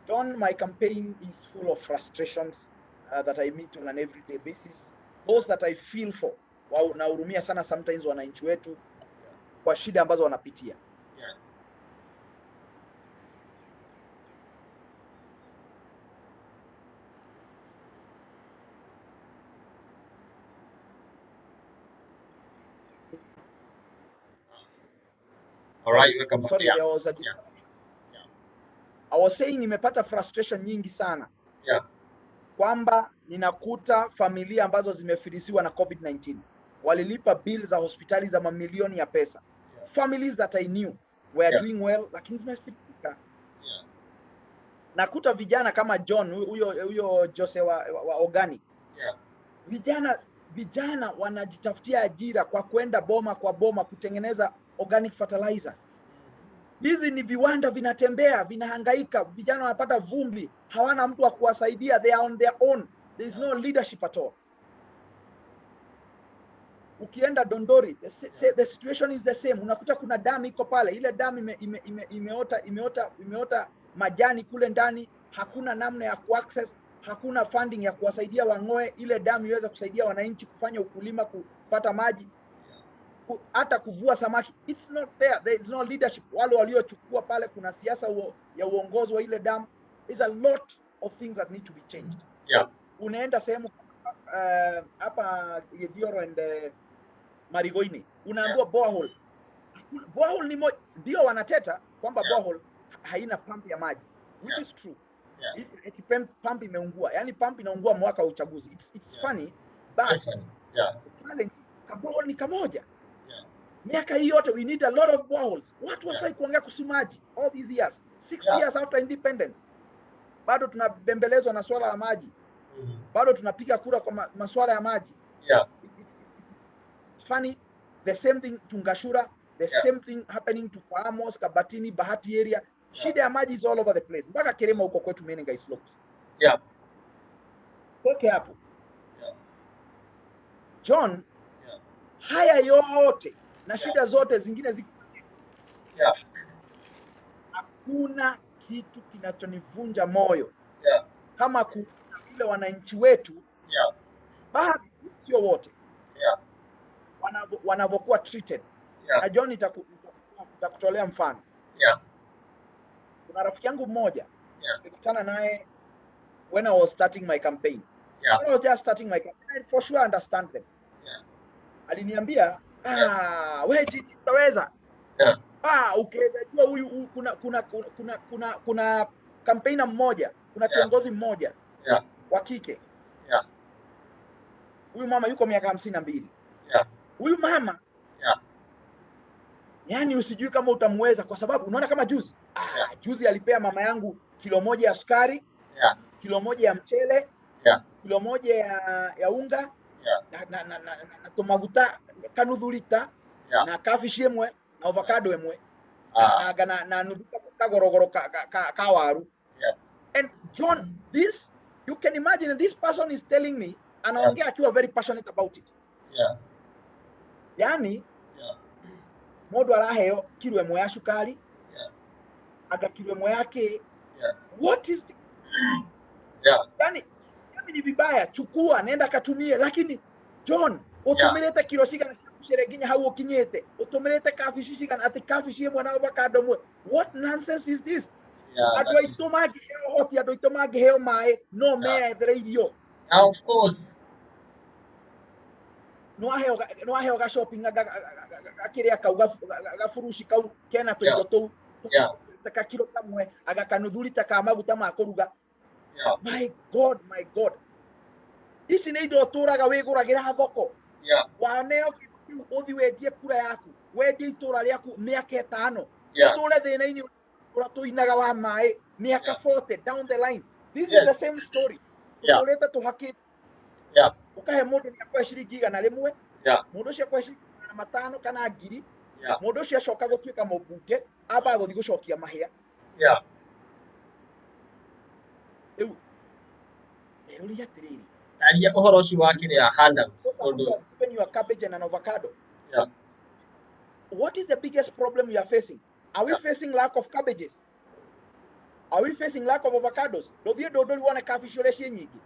Speaker 2: John, my campaign is full of frustrations that I meet on an everyday basis. Those that I feel for. Nahurumia sana sometimes wananchi wetu kwa shida ambazo wanapitia.
Speaker 1: All right, welcome back.
Speaker 2: Sorry, there was a I was saying nimepata frustration nyingi sana. Kwamba ninakuta familia ambazo zimefilisiwa na COVID-19. Walilipa bill za hospitali za mamilioni ya pesa. Families that I knew were doing well, lakini zimefilisika. Nakuta vijana kama John, huyo Jose wa organic. Vijana wanajitafutia ajira kwa kwenda boma kwa boma kutengeneza organic fertilizer. Hizi ni viwanda vinatembea, vinahangaika, vijana wanapata vumbi, hawana mtu wa kuwasaidia, they are on their own. There is no leadership at all. Ukienda Dondori, the situation is the same. Unakuta kuna damu iko pale, ile damu imeota majani kule ndani, hakuna namna ya kuaccess, hakuna funding ya kuwasaidia wang'oe ile damu iweze kusaidia wananchi kufanya ukulima, kupata maji, hata kuvua samaki. It's not there. There is no leadership. Wale waliochukua pale, kuna siasa ya uongozi wa ile damu. There's a lot of things that need to be changed. Unaenda sehemu hapa Yedioro and Marigoini, unaambiwa borehole. Borehole ni ndio wanateta kwamba borehole haina pump ya maji, which is true. Eti pump imeungua, yani pump inaungua mwaka wa uchaguzi. It's funny, but the challenge is borehole ni kamoja. Miaka hii yote we need a lot of boreholes. Watu wafai kuongea kuhusu maji all these years, 60 years after independence. Bado tunabembelezwa na swala la maji. Bado tunapiga kura kwa masuala ya maji. It's funny, the same thing Tungashura, the same thing happening to Paamos, Kabatini, Bahati area. Shida ya maji is all over the place. Mpaka Kerema huko kwetu Menengai slopes. Toke hapo. John, haya yote na shida zote zingine ziko. Hakuna kitu kinachonivunja moyo kama vile wananchi wetu baadhi, sio wote, wanavyokuwa treated. Na John, nitakutolea mfano. Kuna rafiki yangu mmoja nilikutana naye when I was starting my campaign. When I was just starting my campaign, I for sure understand them. Aliniambia, wewe jiji utaweza. Ukiweza jua huyu kuna campaigner mmoja, kuna kiongozi mmoja wa kike. Huyu mama yuko miaka 52. Huyu mama yani usijui kama utamweza, kwa sababu unaona kama juzi juzi alipea mama yangu kilo moja ya sukari, kilo moja ya mchele, kilo moja ya unga, na tomaguta kanuthu lita, na kafishi emwe na avocado emwe, na nuthu kagorogoro ka waru. And John, this, you can imagine, this person is telling me, anaongea akiwa very passionate about it. Yani modu araheo kilo emwe ya sukari, aga kilo emwe yake. What is the yani ni vibaya, chukua nenda katumie. Lakini John, utumirete kilo shika shereginya hau kinyete, utumirete kafishi shika ati kafishi mwana avocado mwe. What nonsense is this? Ado itomagi heo hoti, ado itomagi heo mae no me idio.
Speaker 1: Of course.
Speaker 2: No aheo ga shopping akiria kau ga furushi kau kena to igoto. Taka kilo kamwe aga kanudhuri taka maguta ma kuruga. My God, my God. Ici nĩ indo tũraga wĩgũragĩra thoko. Waneo kĩu ũthi wendie kura yaku, wendie itũra rĩaku mĩaka 5. Ũtũre thĩna-inĩ tuinaga wa mai miaka 40 down the line. This is the
Speaker 1: Yes.
Speaker 2: same story.
Speaker 1: Yeah.
Speaker 2: Ukoreta tuhaki
Speaker 1: Yeah.
Speaker 2: ukahe mundu ni akwa shiringi igana rimwe.
Speaker 1: Yeah.
Speaker 2: Mundu ucio akwa shiringi 500 kana 1000.
Speaker 1: Yeah.
Speaker 2: Mundu ucio acoka gutuika mubunge aba guthi gucokia mahia.
Speaker 1: Yeah.
Speaker 2: Riu uri atiriri.
Speaker 1: Taria uhoro ucio wa kiria handouts.
Speaker 2: Given you a cabbage and an avocado.
Speaker 1: Yeah.
Speaker 2: What is the biggest problem you are facing? Are we facing lack of cabbages? Are we facing lack of avocados? Ndothie ndondori wone kabici uria cie nyingi.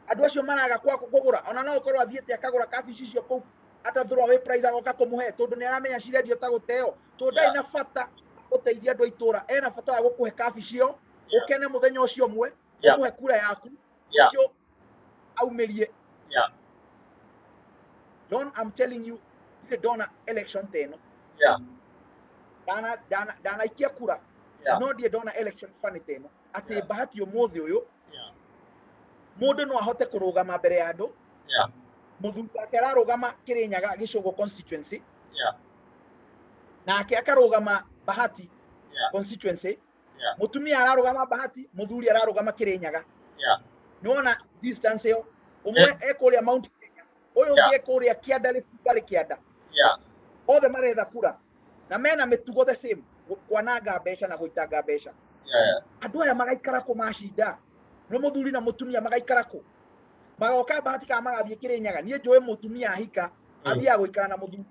Speaker 2: Andu acio maraga kwa kugura ona no ukorwo athiete akagura kabici icio kuu ata throw away price agoka kumuhe tondu ni aramenya cirendio ta guteo to ndai na bata uteithia andu aitura ena bata wa gukuhe kabici cio ukene muthenya ucio mwe umuhe kura yaku ucio aumirie. Don, I'm telling you, the dona election teno.
Speaker 1: Yeah.
Speaker 2: Dana ikia kura. No die dona election fani teno. Ate Bahati umuthi uyu. Mundu no ahote kurugama mbere ya andu. Muthuri wake ararugama Kirinyaga Gicogo constituency. Nake akarugama Bahati constituency. Mutumia ararugama Bahati, muthuri ararugama Kirinyaga. Niona distance yo. Umwe ekuria Mount Oyo ngie kuria Kianda Rift Valley Kianda. Othe maretha kura. Na mena mitugo the same. Kwananga mbeca na guitanga mbeca. Andu aya magaikara ku mashinda. No muthuri na mutumia magaikara ku. Magoka Bahati ka magathie Kirinyaga. Nie njoe mutumia ahika athia guikara na muthuri.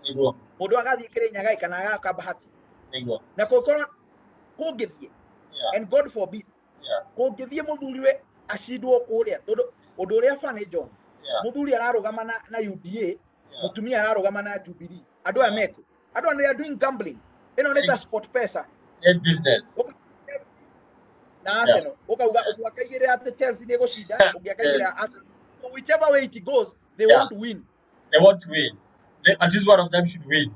Speaker 1: Niguo.
Speaker 2: Mundu agathie Kirinyaga kana agaka Bahati.
Speaker 1: Niguo.
Speaker 2: Na kukorwo kungithie. And God forbid. Kungithie muthuri we ashindwo kuria. Tondu undu uria fane John. Muthuri ararugama na UDA, mutumia ararugama na Jubilee. Andu aya meko. Andu they are doing gambling. Ino neta sport pesa.
Speaker 1: Net business.
Speaker 2: Na Arsenal. Ukauga ukakaigire ate Chelsea ni gushinda, ugiakaigire Arsenal. So whichever way it goes, they won't win.
Speaker 1: They won't win. At least one of them should win.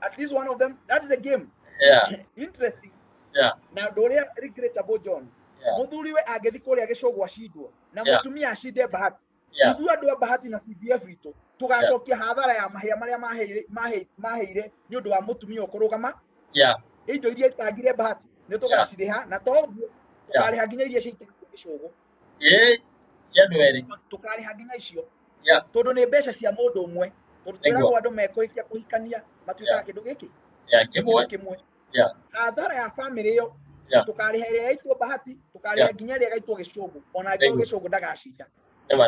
Speaker 2: At least one of them. That is a game. Interesting. Now doria regrettable John. Muthuri we agethi kuria Gicogo ashindwo na mutumia ashinde Bahati. Ithu andu a Bahati na CDF itu tugacokia hathara ya mahia maria maheire ni undu wa mutumia ukurugama. Indo iria itangire Bahati ni tugaciriha na to tukariha nginya iria ciitagwo Gicogo.
Speaker 1: Cia andu eri.
Speaker 2: Tukariha nginya icio. Tondu ni mbeca cia mundu umwe. Tondu twiragwo andu mekuikia kuhikania matuikaga kindu giki. Kimwe. Hathara ya family yo tukariha iria yaitwo Bahati, tukariha nginya iria yaitwo Gicogo. Ona nginya Gicogo ndagacinda.
Speaker 1: I'm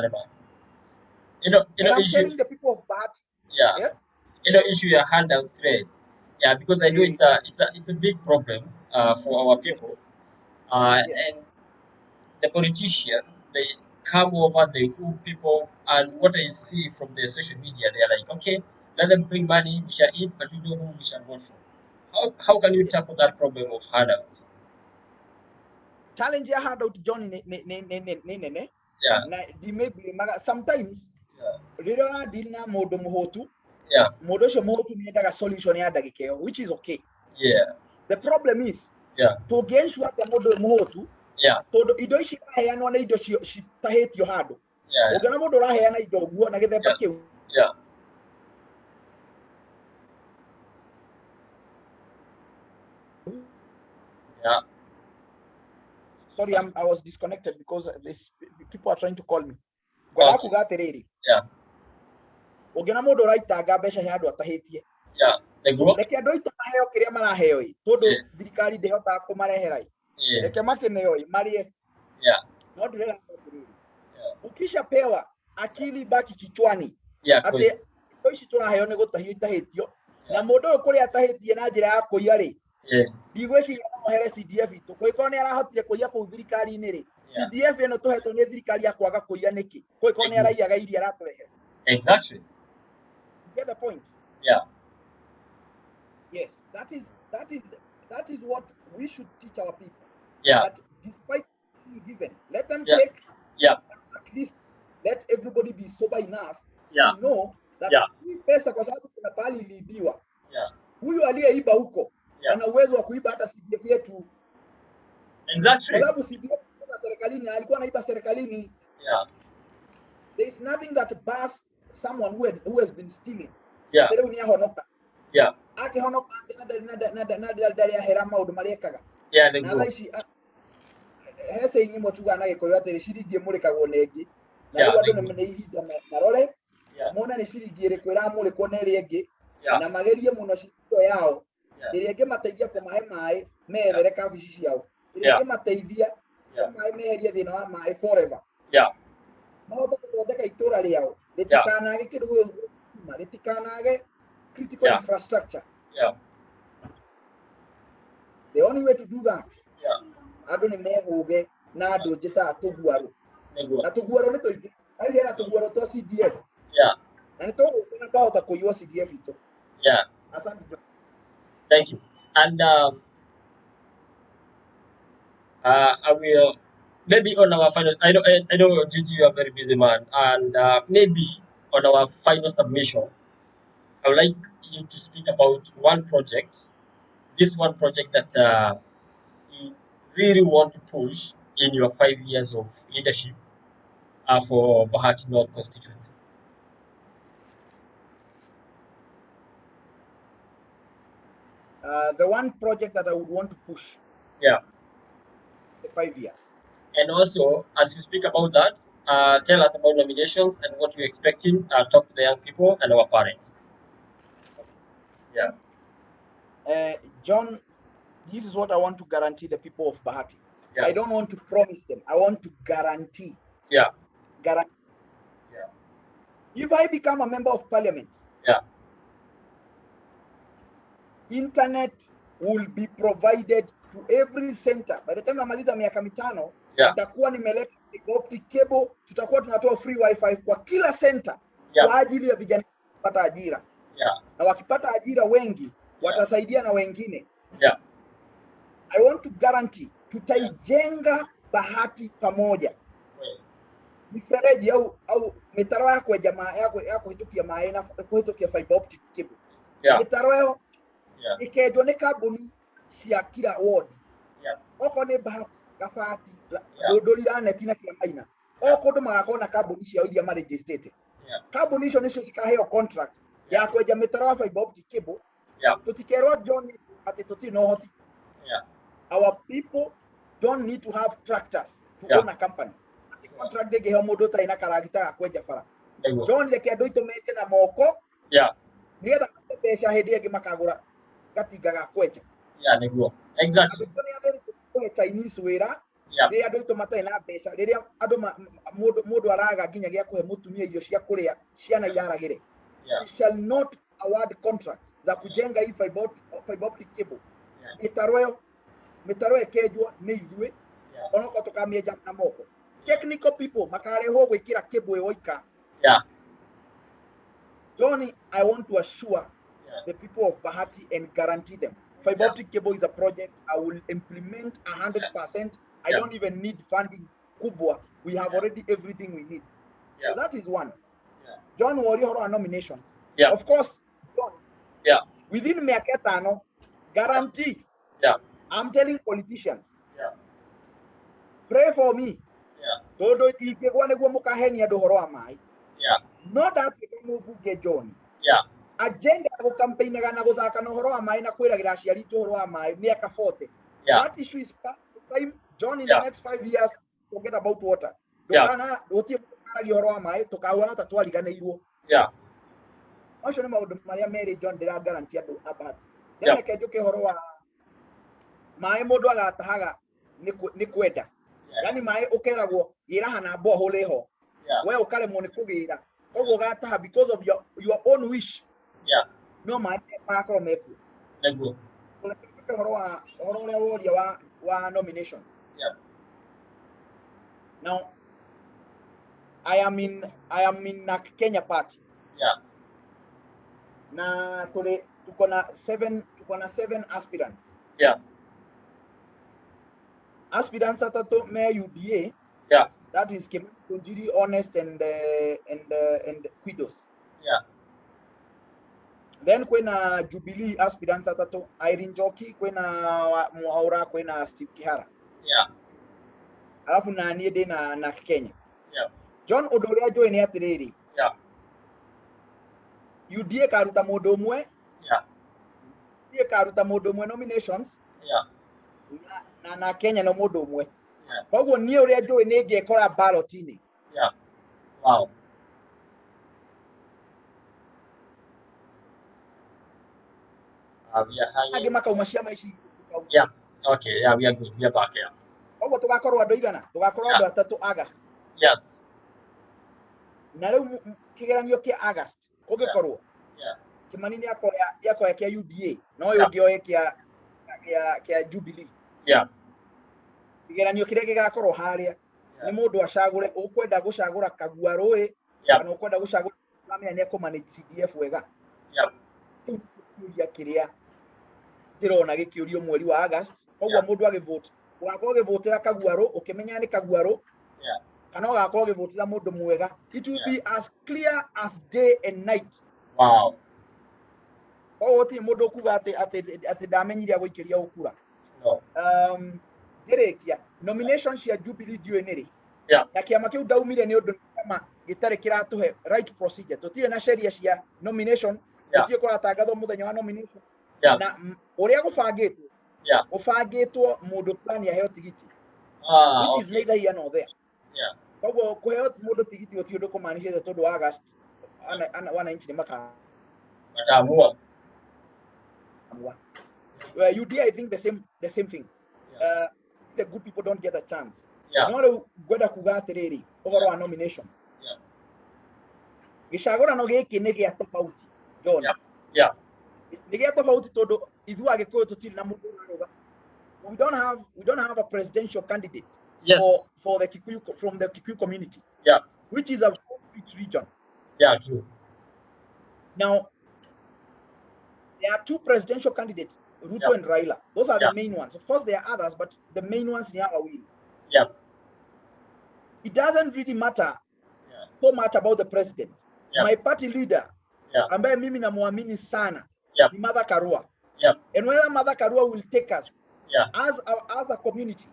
Speaker 2: issue, telling the people of Bahati.
Speaker 1: Issue your handouts trade. Because I know it's a big problem for our people. And the politicians, they come over, they woo people, and what I see from the social media, they're like, okay, let them bring money, we shall eat, but we know who we shall vote for. How can you tackle that problem of handouts?
Speaker 2: Challenge ya handout John ne. Sometimes rĩrĩa ũradeal na mũndũ mũhũtu mũndũ ũcio mũhũtu nĩ endaga solution ya ndagĩka ĩyo, which is okay. The problem is tũngĩ-ensure atĩ mũndũ mũhũtu tondũ indo ici iraheanwo nĩ indo citahĩtio handũ. Ũngĩona mũndũ ũraheana indo ũguo na gĩthemba kĩu sorry, I was disconnected because people are trying to call me. Ngwenda kuga atĩrĩrĩ. Ũngĩona mũndũ ũraitanga mbeca he andũ atahĩtie. Reke andũ aitũ maheo kĩrĩa maraheo tondũ thirikari ndĩhotaga kũmarehera. Reke makĩneo marĩe. No ndĩrera atĩrĩrĩ. Ukishapewa akili baki kichwani. Atĩ indo ici tũraheo nĩ gũtahio itahĩtio. Na mũndũ ũyũ kũrĩa atahĩtie na njĩra ya kũiya ndigwĩciria no mohere CDF itũ. Kũngĩkorwo nĩ arahotire kũiya kũu thirikari-inĩ CDF ĩno tũhetwo nĩ thirikari ya kwaga kũiya nĩkĩ? Kũngĩkorwo nĩ araiyaga iria aratũrehera.
Speaker 1: Exactly.
Speaker 2: You get the point? Yes, that is what we should teach our people. That despite being given, let them take. At least let everybody be sober enough to know that hii pesa kwa sababu kuna pahali iliibiwa. Huyu aliyeiba huko ana uwezo wa kuiba hata CDF yetu.
Speaker 1: Exactly.
Speaker 2: Kwa sababu CDF kwa serikalini alikuwa anaiba serikalini. There is nothing that bars someone who has been stealing. Leo ni ahonoka.
Speaker 1: Yeah.
Speaker 2: Akihonoka na hera maundu mariekaga.
Speaker 1: Yeah,
Speaker 2: Na thaa ici hese nyimbo tuga na gikuyu atiri ciringi imurikagwo nengi. Na riu andu ni ihinda marore mona ni ciringi iriku iramurikwo na iri ingi na magerie muno ciringi yao iri ingimateithia kumahe mai methere kabici ciao iri ingimateithia mai meherie thina wa mai forever. Mahote guthondeka itura riao ritikanage kindu githima ritikanage critical infrastructure. The only way to do that andu ni mehuge na andu njita tugwaru na tugwaru ni tuingi ai hena tugwaru twa CDF na ni tugukena kahota kuiywo CDF itu. Asante.
Speaker 1: Thank you. And I will maybe on our final. I know, Gigi, you are a very busy man, and maybe on our final submission, I would like you to speak about one project. This one project that you really want to push in your 5 years of leadership for Bahati North constituency.
Speaker 2: The one project that I would want to push. The 5 years.
Speaker 1: And also, as you speak about that, tell us about nominations and what you're expecting. Talk to the young people and our parents.
Speaker 2: John, this is what I want to guarantee the people of Bahati. I don't want to promise them. I want to guarantee. Guarantee. If I become a member of parliament, internet will be provided to every center. By the time namaliza miaka mitano, nitakuwa nimeleta optic cable, tutakuwa tunatoa free wifi kwa kila center kwa ajili ya vijana kupata ajira. Na wakipata ajira wengi, watasaidia na wengine. I want to guarantee tutaijenga Bahati pamoja. Mifereji au mitaro yako ya jamaa yako hitukia maana kuhitukia fiber optic cable. Mitaro yao ikejwo ni kambuni cia kila ward. Oko ni Bahati, Gabati, Ndũndũri neti na Kiamaina. Oko ndu magakorwo na kambuni cia iria ma registered. Kambuni icio nicio cikaheo contract ya kwenja mitaro ya fiber optic cable. Tutikerwo John ati tuti no hoti. Our people don't need to have tractors to own a company. Contract de gehe mundu tari na karagita ya kwenja bara. John leke andu itumete na moko. Nigetha mbeca hindi ingi makagura gatinga ga kwenja.
Speaker 1: Niguo. Exactly.
Speaker 2: Chinese wira. Riria andu itumate na mbeca riria andu mundu araga nginya gya kuhe mutumia irio cia kuria ciana iraragire. We shall not award contracts za kujenga hii fiber optic cable. Mitaro ekejwo ni ithuĩ onoko tukamĩenja na moko. Technical people makarehwo gwĩkĩra cable ĩyo. Johnny, I want to assure the people of Bahati and guarantee them fiber optic cable is a project I will implement 100%. I don't even need funding kubwa. We have already everything we need. So that is one. John Warrior nominations. Of course, John. Within miaka 5 guarantee. I'm telling politicians. Pray for me. Todo ikigwa niguo mukahenia andu horo wa mai. Not that mubunge John. Agenda ya gukampaignaga na guthaka na horo wa mai na kwiragira aciari tu horo wa mai miaka 40. That issue is past time. John, in the next 5 years, forget about water. Dukana utie mukaragia horo wa mai tukahuana ta twariganirwo. Macio ni maundu maria Mary John ndira guarantee andu Bahati. Then kenjuke horo wa mai mundu agatahaga ni kwenda. Yani mai ukeragwo gira hana borehole ho. We ukaremwo ni kugira. Koguo gataha because of your own wish. No mai makoro meku.
Speaker 1: Niguo.
Speaker 2: Horo uria woria wa nominations. Now I am in Kenya party. Na tuko na 7 aspirants. Aspirants atatu me UDA. That is Gathonjia, Honest and Quidos. Then kwena Jubilee aspirants atatu, Irene Njoki, kwena Mwaura, kwena Steve Kihara. Alafu na niĩ ndĩ na Kenya. John ũndũ ũrĩa njũĩ nĩ atĩrĩrĩ. UDA karuta mũndũ ũmwe. Ndiye karuta mundu umwe nominations.
Speaker 1: Yeah.
Speaker 2: Na Kenya no mundu umwe.
Speaker 1: Yeah.
Speaker 2: Koguo nie uria njui ni ngekora ballot-ini.
Speaker 1: Yeah. Wow. We are hanging.
Speaker 2: Makauma ciama ici.
Speaker 1: Yeah. Okay. Yeah, we are good. We are back here.
Speaker 2: Koguo tugakorwo andu igana, tugakorwo andu atatu August.
Speaker 1: Yes.
Speaker 2: Na riu kigeranio kia August ugikorwo.
Speaker 1: Yeah.
Speaker 2: Kimani ni akoya kia UDA no yo ngioye kia Jubilee.
Speaker 1: Yeah.
Speaker 2: Kigeranio kiria gigakorwo haria ni mundu acagure ukwenda gucagura Kagua Rũĩ kana ukwenda gucagura Lamia ni akumanage CDF wega.
Speaker 1: Yeah.
Speaker 2: Kiuria kiria ndirona gikiurio mweri wa August koguo mundu agivote ugakorwo givotera Kagua Rũĩ ukimenya ni Kagua Rũĩ.
Speaker 1: Yeah.
Speaker 2: Kana ugakorwo givotera mundu mwega. It will be as clear as day and night.
Speaker 1: Wow.
Speaker 2: Ti mundu kuga ati ndamenyire guikiria ukura.
Speaker 1: No.
Speaker 2: Gerekia nomination cia Jubilee ndiwe niri.
Speaker 1: Yeah.
Speaker 2: Na kiama kiu ndaumire ni undu kama gitari kiratuhe right procedure. Tutire na sheria cia nomination. Tutie kwa tangatho muthenya wa nomination.
Speaker 1: Yeah.
Speaker 2: Na uria gubangitwo.
Speaker 1: Yeah.
Speaker 2: Gubangitwo mundu fulani aheo tigiti. Which is neither here nor there.
Speaker 1: Yeah.
Speaker 2: Koguo kuheo mundu tigiti uti undu kumaanisha tondu wa August wananchi ni maka
Speaker 1: Wataamua.
Speaker 2: UDA, I think the same thing.
Speaker 1: Yeah.
Speaker 2: The good people don't get a chance.
Speaker 1: Yeah.
Speaker 2: No gwenda kuga atiriri uhoro wa nominations.
Speaker 1: Yeah.
Speaker 2: Gicagurano giki ni gia tofauti John.
Speaker 1: Yeah. Yeah.
Speaker 2: Ni gia tofauti tondu ithu agikuyu tutiri na mundu uruga. We don't have a presidential candidate.
Speaker 1: Yes.
Speaker 2: For the Kikuyu, from the Kikuyu community.
Speaker 1: Yeah.
Speaker 2: Which is a rich region.
Speaker 1: Yeah, true.
Speaker 2: Now there are two presidential candidates, Ruto and Raila. Those are the main ones. Of course, there are others, but the main ones here are we.
Speaker 1: Yeah.
Speaker 2: It doesn't really matter so much about the president. My party leader, ambaye mimi namuamini sana, ni Martha Karua. And where Martha Karua will take us as a community,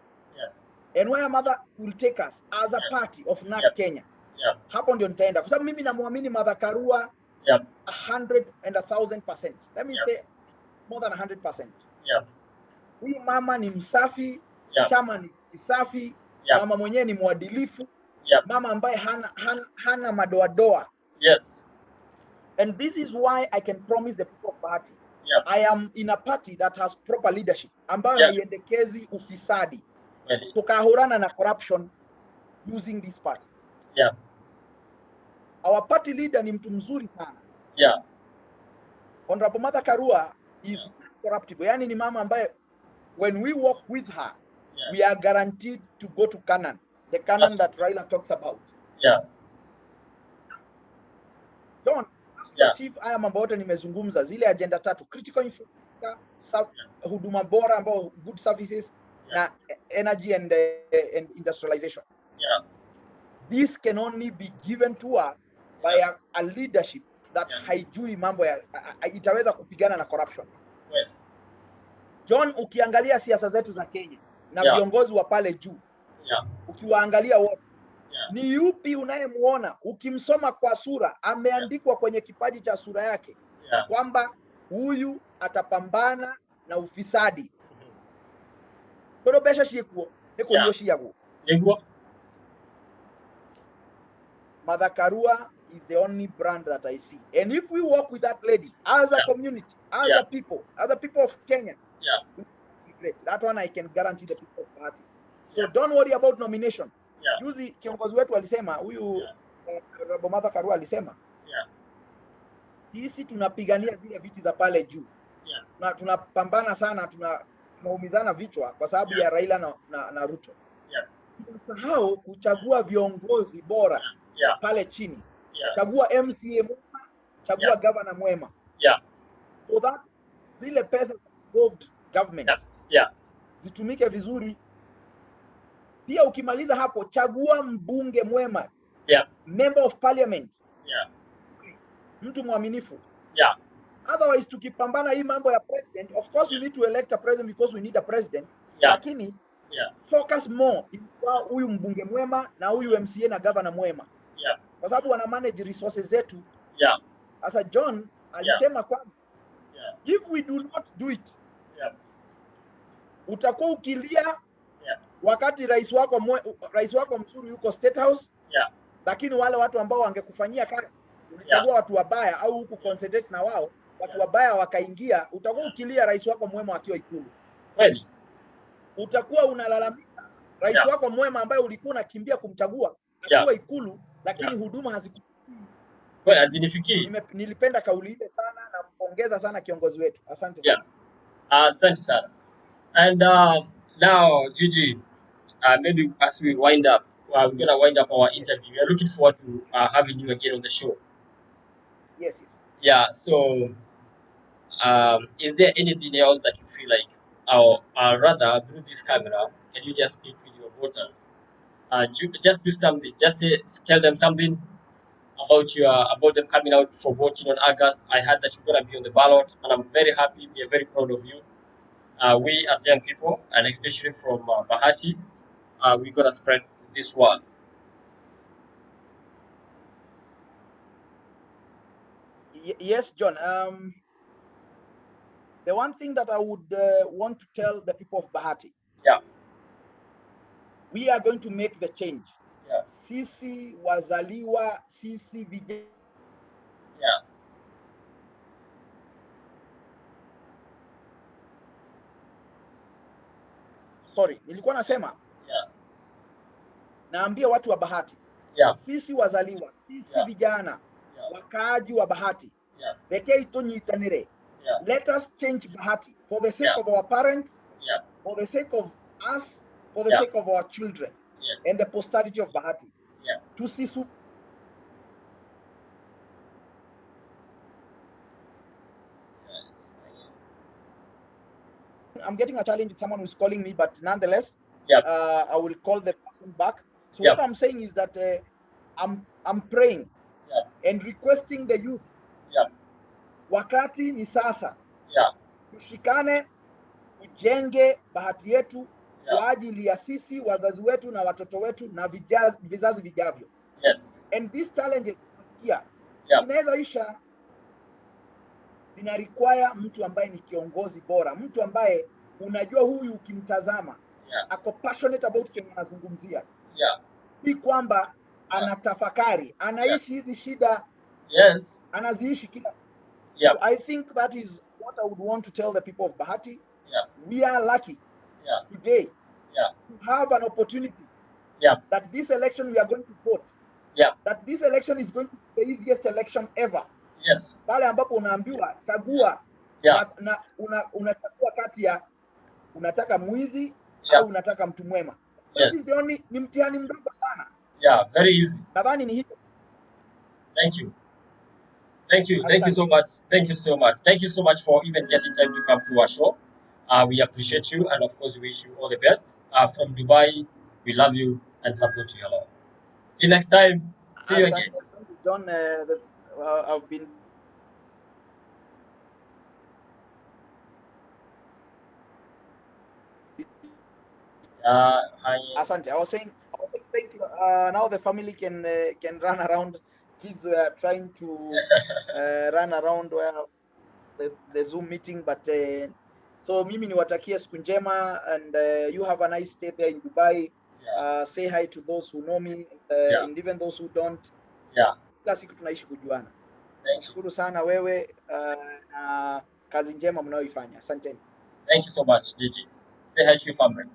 Speaker 2: and where Martha will take us as a party of NARC Kenya, hapo ndio nitaenda. Kwa sababu mimi namuamini Martha Karua 100 and 1,000%. Let me say more than 100%. Huyu mama ni msafi, chama ni kisafi, mama mwenyewe ni mwadilifu, mama ambaye hana madoadoa.
Speaker 1: Yes.
Speaker 2: And this is why I can promise the people of Bahati. I am in a party that has proper leadership, ambayo haiendekezi ufisadi. Tukahurana na corruption using this party. Our party leader ni mtu mzuri sana. Honorable Martha Karua is corruptible. Yani ni mama ambaye when we work with her, we are guaranteed to go to Canaan. The Canaan that Raila talks about. John, chief haya mambo yote nimezungumza zile agenda tatu: critical infrastructure, huduma bora ambao good services, na energy and industrialization. This can only be given to us by a leadership that haijui mambo ya itaweza kupigana na corruption. John, ukiangalia siasa zetu za Kenya na viongozi wa pale juu, ukiwaangalia wote, ni yupi unayemuona ukimsoma kwa sura ameandikwa kwenye kipaji cha sura yake kwamba huyu atapambana na ufisadi? Toro besha shiekuo eko yoshiago. Martha Karua is the only brand that I see. And if we work with that lady as a community, as a people, as the people of Kenya, that one I can guarantee the people of Bahati. So don't worry about nomination. Juzi kiongozi wetu alisema huyu Martha Karua alisema sisi tunapigania zile viti za pale juu. Na tunapambana sana, tunaumizana vichwa kwa sababu ya Raila na Ruto. Tunasahau kuchagua viongozi bora pale chini. Chagua MCA mwema, chagua governor mwema. So that zile pesa involved government zitumike vizuri. Pia ukimaliza hapo, chagua mbunge mwema. Member of parliament. Mtu mwaminifu. Otherwise tukipambana hii mambo ya president, of course we need to elect a president because we need a president. Lakini focus more kwa huyu mbunge mwema na huyu MCA na governor mwema. Kwa sababu wana manage resources zetu. Sasa John alisema kwamba If we do not do it,
Speaker 1: Yeah.
Speaker 2: utakuwa ukilia
Speaker 1: Yeah.
Speaker 2: wakati rais wako mzuri yuko State House,
Speaker 1: Yeah.
Speaker 2: lakini wale watu ambao wangekufanyia kazi unachagua
Speaker 1: Yeah.
Speaker 2: watu wabaya au huku concentrate na wao watu
Speaker 1: Yeah.
Speaker 2: wabaya wakaingia, utakuwa ukilia rais wako mwema akiwa Ikulu.
Speaker 1: Kweli.
Speaker 2: Utakuwa unalalamika rais
Speaker 1: Yeah.
Speaker 2: wako mwema ambaye ulikuwa unakimbia kumchagua
Speaker 1: Yeah.
Speaker 2: akiwa Ikulu, lakini
Speaker 1: Yeah.
Speaker 2: huduma hazikufikii.
Speaker 1: Kweli hazinifikii.
Speaker 2: Nilipenda kauli ile sana na mpongeza sana kiongozi wetu. Asante sana.
Speaker 1: Yeah. Asante sana. And now, Gigi, maybe as we wind up, we're gonna wind up our interview. We are looking forward to having you again on the show.
Speaker 2: Yes.
Speaker 1: Yeah. So, is there anything else that you feel like, or rather, through this camera, can you just speak with your voters? Just do something. Just tell them something about them coming out for voting on August. I heard that you're gonna be on the ballot, and I'm very happy. We are very proud of you. We as young people, and especially from Bahati, we're gonna spread this word.
Speaker 2: Yes, John. The one thing that I would want to tell the people of Bahati,
Speaker 1: Yeah.
Speaker 2: we are going to make the change.
Speaker 1: Yeah.
Speaker 2: Sisi wazaliwa, sisi vijana.
Speaker 1: Yeah.
Speaker 2: Sorry, nilikuwa nasema.
Speaker 1: Yeah.
Speaker 2: Naambia watu wa Bahati.
Speaker 1: Yeah.
Speaker 2: Sisi wazaliwa, sisi vijana, wakaaji wa Bahati.
Speaker 1: Yeah.
Speaker 2: Rekei tunyitanire.
Speaker 1: Yeah.
Speaker 2: Let us change Bahati for the sake of our parents, for the sake of us, for the sake of our children, and the posterity of Bahati.
Speaker 1: Yeah.
Speaker 2: Tusisu. I'm getting a challenge with someone who's calling me, but nonetheless, I will call the person back. So what I'm saying is that I'm praying and requesting the youth. Wakati ni sasa. Tushikane, tujenge Bahati yetu kwa ajili ya sisi, wazazi wetu na watoto wetu na vizazi vijavyo.
Speaker 1: Yes.
Speaker 2: And these challenges zinaweza isha, zina require mtu ambaye ni kiongozi bora, mtu ambaye unajua huyu ukimtazama ako passionate about kenye anazungumzia. Si kwamba anatafakari, anaishi hizi shida. Anaziishi kila siku. So I think that is what I would want to tell the people of Bahati. We are lucky today to have an opportunity that this election we are going to vote. That this election is going to be the easiest election ever. Pale ambapo unaambiwa chagua na unachagua kati ya unataka mwizi au unataka mtu mwema. That is the only, ni mtihani mdogo sana.
Speaker 1: Very easy.
Speaker 2: Nadhani ni hivyo.
Speaker 1: Thank you. Thank you so much. Thank you so much. Thank you so much for even getting time to come to our show. We appreciate you, and of course, we wish you all the best. From Dubai, we love you and support you a lot. Till next time, see you again.
Speaker 2: John, I've been. Asante. I was saying thank you. Now the family can run around. Kids were trying to run around where the Zoom meeting, but so mimi niwatakie siku njema, and you have a nice stay there in Dubai. Say hi to those who know me, and even those who don't. Kila siku tunaishi kujuana. Nashukuru sana wewe na kazi njema mnayoifanya. Asanteni.
Speaker 1: Thank you so much, Gigi. Say hi to your family.